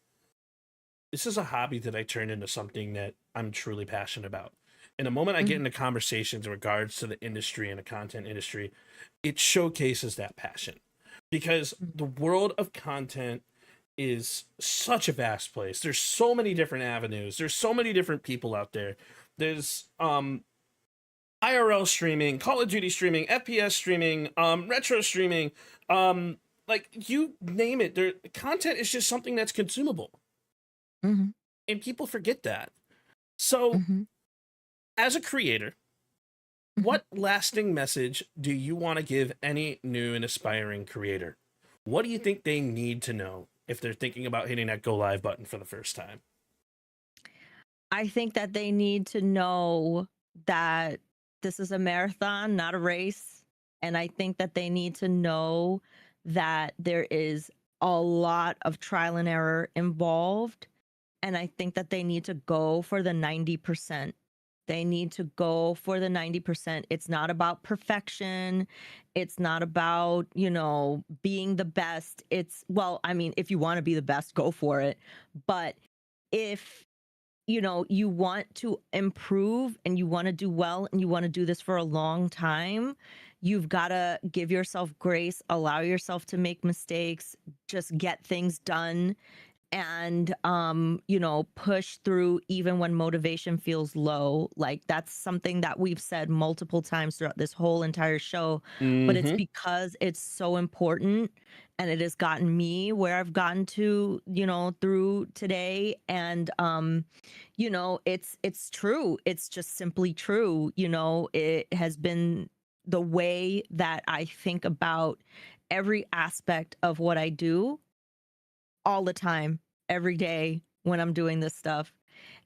this is a hobby that I turned into something that I'm truly passionate about. And the moment I get into conversations in regards to the industry and the content industry, it showcases that passion. Because the world of content is such a vast place. There's so many different avenues. There's so many different people out there. There's IRL streaming, Call of Duty streaming, FPS streaming, retro streaming, like you name it. Content is just something that's consumable. And people forget that. So as a creator, what lasting message do you want to give any new and aspiring creator? What do you think they need to know if they're thinking about hitting that go live button for the first time? I think that they need to know that this is a marathon, not a race. And I think that they need to know that there is a lot of trial and error involved. And I think that they need to go for the 90%. They need to go for the 90%. It's not about perfection. It's not about, being the best. Well, I mean, if you want to be the best, go for it. But if, you want to improve and you want to do well and you want to do this for a long time, you've got to give yourself grace, allow yourself to make mistakes, just get things done, and push through even when motivation feels low. Like, that's something that we've said multiple times throughout this whole entire show, but it's because it's so important, and it has gotten me where I've gotten to, through today. And it's true. It's just simply true. It has been the way that I think about every aspect of what I do all the time, every day when I'm doing this stuff.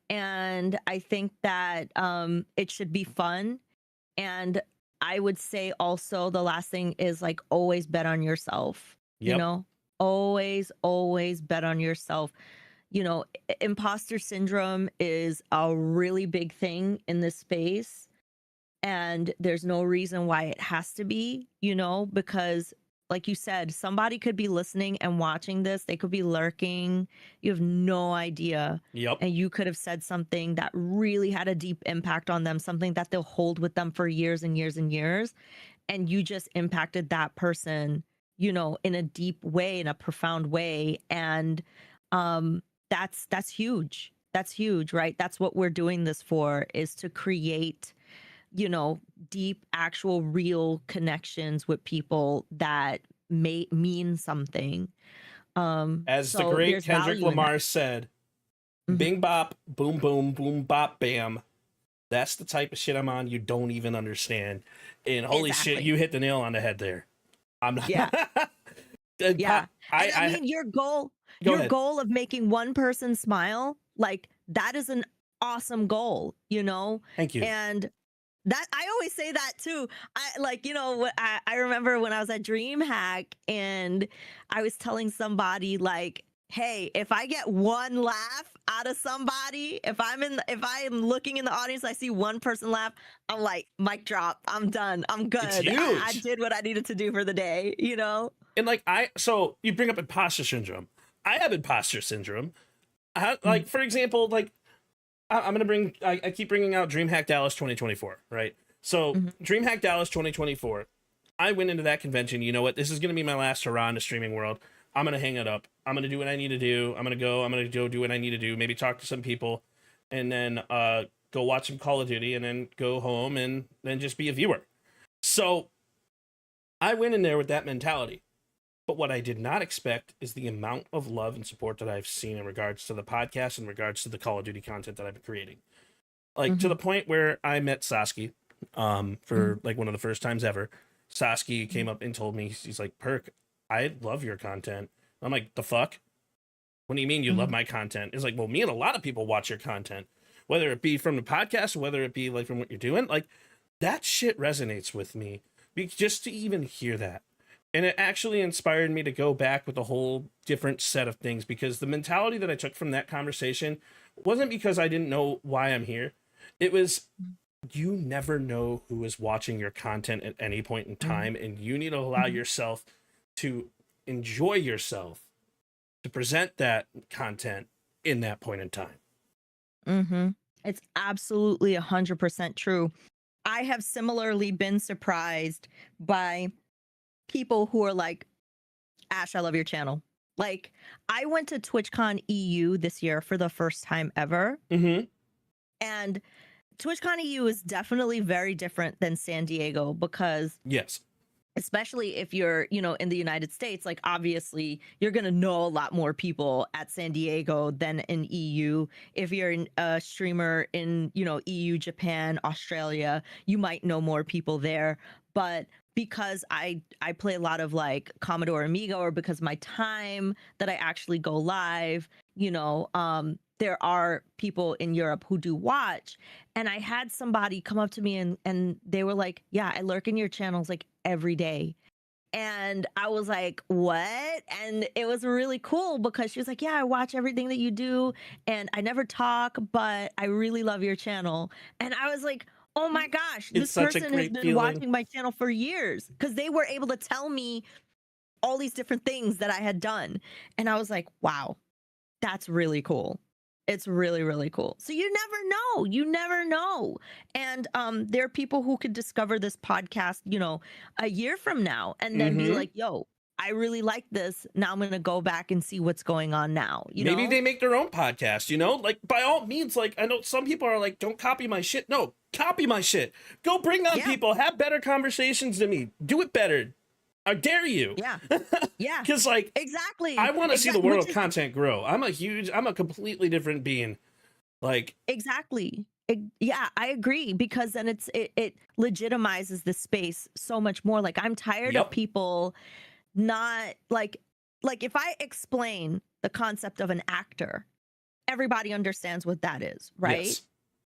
And I think that it should be fun. And I would say also the last thing is, like, always bet on yourself. Yep. Always bet on yourself. Imposter syndrome is a really big thing in this space. And there's no reason why it has to be, because, like you said, somebody could be listening and watching this. They could be lurking. You have no idea. Yep. And you could have said something that really had a deep impact on them, something that they'll hold with them for years and years and years. And you just impacted that person, in a deep way, in a profound way. And that's huge. That's huge, right? That's what we're doing this for, is to create deep, actual, real connections with people that may mean something. As the great Kendrick Lamar said, bing bop, boom boom, boom bop bam. That's the type of shit I'm on you don't even understand. And holy shit, you hit the nail on the head there. I'm not. Yeah. Yeah. I mean, your goal of making one person smile, like, that is an awesome goal, Thank you. And that, I always say that too. I remember when I was at DreamHack and I was telling somebody, like, hey, if I get one laugh out of somebody, if I am looking in the audience, I see one person laugh, I'm like, mic drop, I'm done, I'm good. It's huge. I did what I needed to do for the day, And so you bring up imposter syndrome. I have imposter syndrome. Like, for example, like, I'm going to bring, I keep bringing out DreamHack Dallas 2024, right? So DreamHack Dallas 2024, I went into that convention, you know what, this is going to be my last hurrah in the streaming world. I'm going to hang it up. I'm going to do what I need to do. I'm going to go do what I need to do. Maybe talk to some people, and then go watch some Call of Duty, and then go home and then just be a viewer. So I went in there with that mentality. But what I did not expect is the amount of love and support that I've seen in regards to the podcast, in regards to the Call of Duty content that I've been creating. Like, to the point where I met Sasky for like one of the first times ever. Sasky came up and told me, he's like, Perk, I love your content. I'm like, the fuck? What do you mean you love my content? It's like, well, me and a lot of people watch your content, whether it be from the podcast, or whether it be like from what you're doing. Like, that shit resonates with me. Just to even hear that. And it actually inspired me to go back with a whole different set of things, because the mentality that I took from that conversation wasn't because I didn't know why I'm here. It was, you never know who is watching your content at any point in time, and you need to allow yourself to enjoy yourself, to present that content in that point in time. It's absolutely 100% true. I have similarly been surprised by people who are like, Ash, I love your channel. Like, I went to TwitchCon EU this year for the first time ever. And TwitchCon EU is definitely very different than San Diego, because yes, especially if you're, in the United States, like, obviously you're going to know a lot more people at San Diego than in EU. If you're a streamer in, EU, Japan, Australia, you might know more people there. But because I play a lot of like Commodore Amiga, or because my time that I actually go live, there are people in Europe who do watch. And I had somebody come up to me and they were like, yeah, I lurk in your channels like every day. And I was like, what? And it was really cool because she was like, yeah, I watch everything that you do and I never talk, but I really love your channel. And I was like, oh my gosh, It's this such a person has great been feeling. watching my channel for years because they were able to tell me all these different things that I had done. And I was like, wow, that's really cool. It's really, really cool. So you never know. You never know. And there are people who could discover this podcast, you know, a year from now and then be Mhm. like, yo, I really like this. Now I'm going to go back and see what's going on now. You Maybe know? they make their own podcast, you know? Like, by all means, like, I know some people are like, don't copy my shit. No, copy my shit. Go bring on Yeah. people. Have better conversations than me. Do it better. I dare you. Yeah. Yeah. Because, like, Exactly. I want to see the Exactly. world Which of is- content grow. I'm a completely different being. Like, Exactly. Yeah, I agree because then it legitimizes the space so much more. Like I'm tired Yep. of people not like if I explain the concept of an actor, everybody understands what that is, right? yes.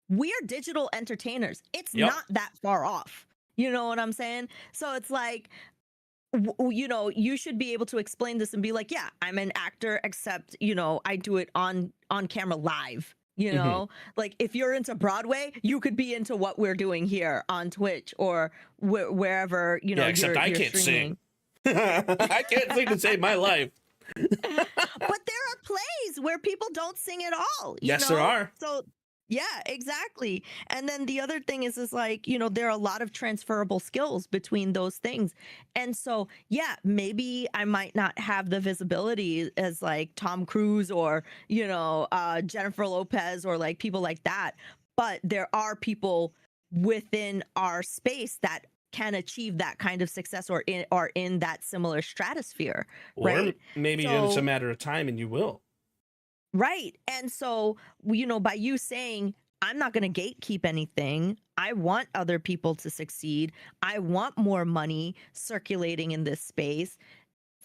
We are digital entertainers. It's Yep. not that far off. You know what I'm saying? So it's like you know, you should be able to explain this and be like, yeah, I'm an actor, except, you know, I do it on camera live. You Mhm. know, like if you're into Broadway, you could be into what we're doing here on Twitch or wherever, you know, Yeah, except I you're can't streaming. sing. I can't sing to save my life. But there are plays where people don't sing at all. You Yes, know? there are. So yeah, exactly. And then the other thing is like, you know, there are a lot of transferable skills between those things. And so, yeah, maybe I might not have the visibility as like Tom Cruise or, you know, Jennifer Lopez or like people like that. But there are people within our space that can achieve that kind of success or in that similar stratosphere, Or right? maybe So- it's a matter of time and you will. Right. And so, you know, by you saying, I'm not going to gatekeep anything, I want other people to succeed. I want more money circulating in this space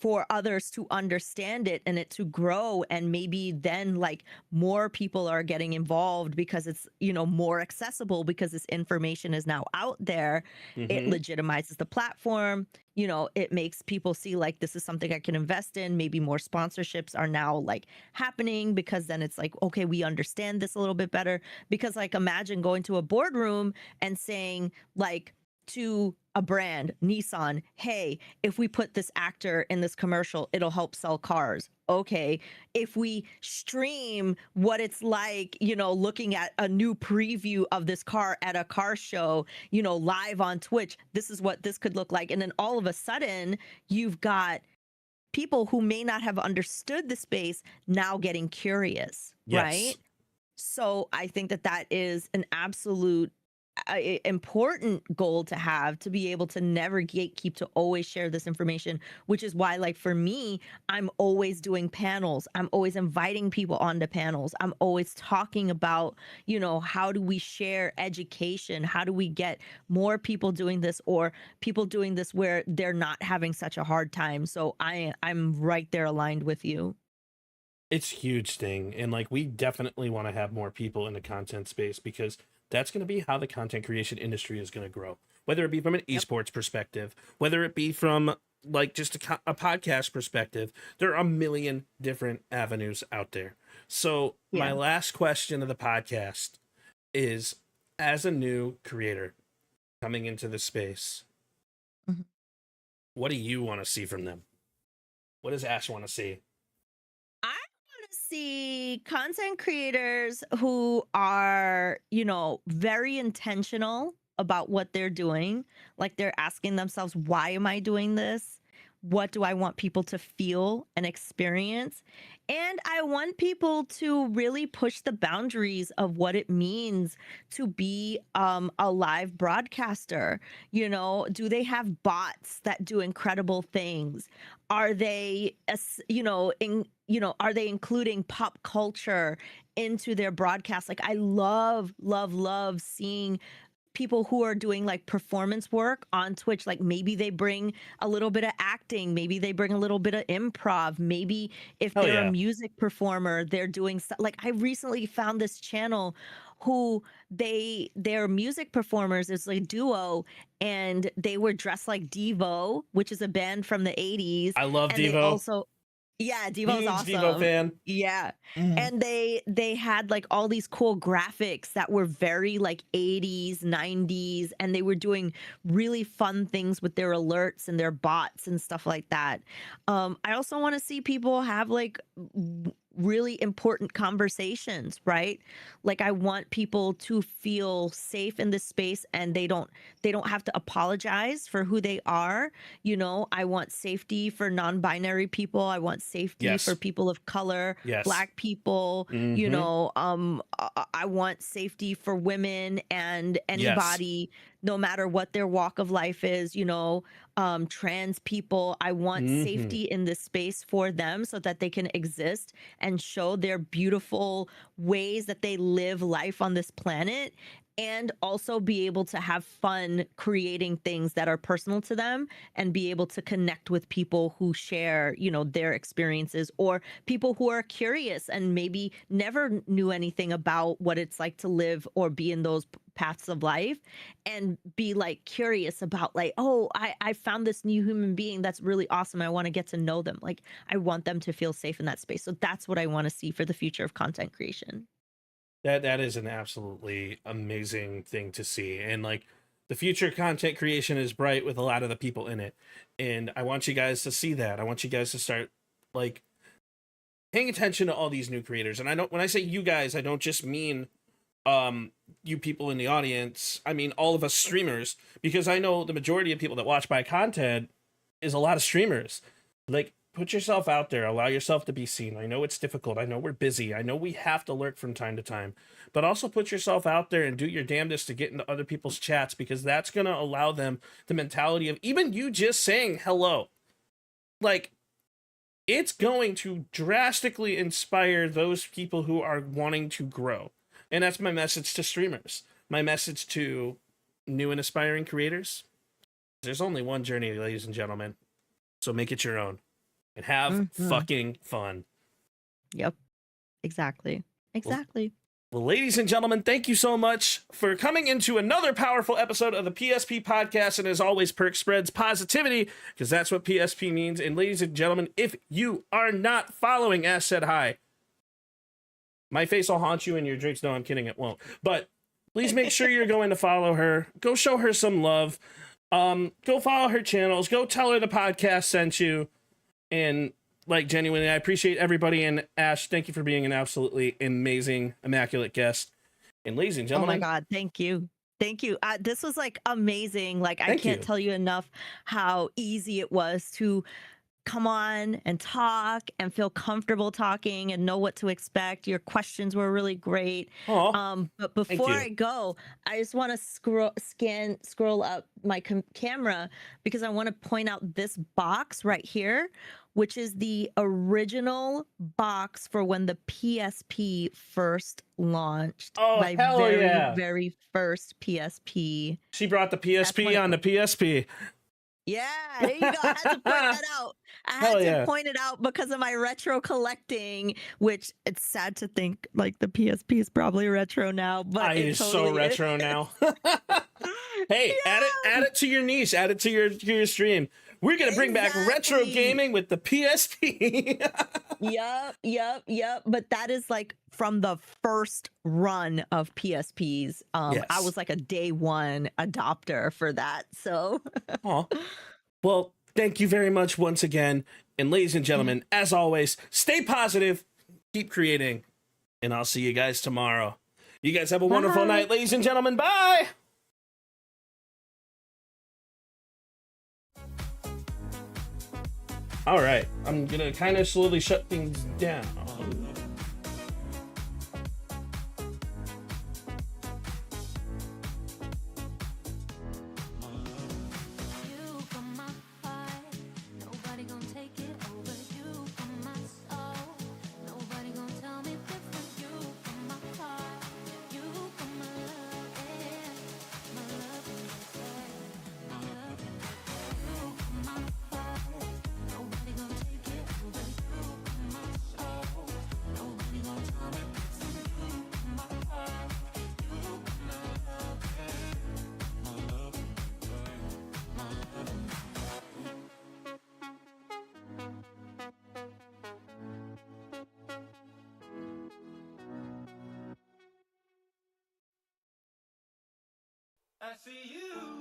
for others to understand it and it to grow. And maybe then like more people are getting involved because it's, you know, more accessible because this information is now out there. It Mhm. legitimizes the platform. You know, it makes people see like this is something I can invest in. Maybe more sponsorships are now like happening because then it's like, okay, we understand this a little bit better. Because like imagine going to a boardroom and saying like to a brand, Nissan, hey, if we put this actor in this commercial, it'll help sell cars. Okay. If we stream what it's like, you know, looking at a new preview of this car at a car show, you know, live on Twitch, this is what this could look like. And then all of a sudden, you've got people who may not have understood the space now getting curious, Yes. right? So I think that that is an absolute important goal to have, to be able to never gatekeep, to always share this information, which is why like for me, I'm always doing panels. I'm always inviting people onto panels. I'm always talking about, you know, how do we share education? How do we get more people doing this or people doing this where they're not having such a hard time? So I'm right there aligned with you. It's a huge thing. And like, we definitely want to have more people in the content space because that's going to be how the content creation industry is going to grow, whether it be from an esports perspective, whether it be from like just a podcast perspective. There are a million different avenues out there. So my Yeah. last question of the podcast is, as a new creator coming into the space, Mhm. what do you want to see from them? What does Ash want to see? I want to see content creators who are, you know, very intentional about what they're doing. Like they're asking themselves, why am I doing this? What do I want people to feel and experience? And I want people to really push the boundaries of what it means to be a live broadcaster. You know, do they have bots that do incredible things? Are they, you know, are they including pop culture into their broadcast? Like I love seeing people who are doing like performance work on Twitch. Like maybe they bring a little bit of acting, maybe they bring a little bit of improv, maybe if Hell they're yeah. a music performer, they're doing like I recently found this channel. who their music performers is like duo, and they were dressed like Devo, which is a band from the 80s. I love and they Devo. also Yeah, Devo's Huge awesome. Devo fan. Yeah. Mhm. And they had like all these cool graphics that were very like 80s, 90s, and they were doing really fun things with their alerts and their bots and stuff like that. I also want to see people have like really important conversations, right? Like I want people to feel safe in this space, and they don't have to apologize for who they are. You know, I want safety for non-binary people. I want safety Yes. for people of color, Yes. Black people. You Mhm. know, I want safety for women and anybody, no matter what their walk of life is. You know, trans people. I want Mhm. safety in this space for them so that they can exist and show their beautiful ways that they live life on this planet, and also be able to have fun creating things that are personal to them, and be able to connect with people who share, you know, their experiences, or people who are curious and maybe never knew anything about what it's like to live or be in those paths of life, and be like curious about like, oh, I found this new human being that's really awesome. I want to get to know them. Like I want them to feel safe in that space. So that's what I want to see for the future of content creation. That is an absolutely amazing thing to see. And like the future content creation is bright with a lot of the people in it. And I want you guys to see that. I want you guys to start like paying attention to all these new creators. And when I say you guys, I don't just mean you people in the audience. I mean all of us streamers, because I know the majority of people that watch my content is a lot of streamers. Like, put yourself out there, allow yourself to be seen. I know it's difficult. I know we're busy. I know we have to lurk from time to time, but also put yourself out there and do your damnedest to get into other people's chats, because that's going to allow them the mentality of even you just saying hello. Like, it's going to drastically inspire those people who are wanting to grow. And that's my message to streamers. My message to new and aspiring creators. There's only one journey, ladies and gentlemen. So make it your own. And have fucking fun. Yep. Exactly. Well, ladies and gentlemen, thank you so much for coming into another powerful episode of the PSP podcast. And as always, Perk spreads positivity, because that's what PSP means. And ladies and gentlemen, if you are not following Ash Said Hi, my face will haunt you and your drinks. No, I'm kidding, it won't. But please make sure you're going to follow her. Go show her some love. Go follow her channels. Go tell her the podcast sent you. And like, genuinely, I appreciate everybody. And Ash, thank you for being an absolutely amazing, immaculate guest. And ladies and gentlemen, oh my God, thank you. This was like amazing. Like I can't tell you enough how easy it was to come on and talk and feel comfortable talking and know what to expect. Your questions were really great. But before I go, I just want to scroll up my camera, because I want to point out this box right here, which is the original box for when the PSP first launched. Oh, my hell very, yeah. very first PSP. She brought the PSP on the PSP. Yeah, there you go. I had to point that out. I had to point it out because of my retro collecting, which it's sad to think like the PSP is probably retro now, but it is totally so retro now. Hey, add it to your niche, add it to your stream. We're gonna bring back retro gaming with the PSP. Yep. But that is like from the first run of PSPs. I was like a day one adopter for that. So well, thank you very much once again. And ladies and gentlemen, as always, stay positive, keep creating, and I'll see you guys tomorrow. You guys have a wonderful night, ladies and gentlemen. Bye. All right, I'm gonna kind of slowly shut things down. I see you.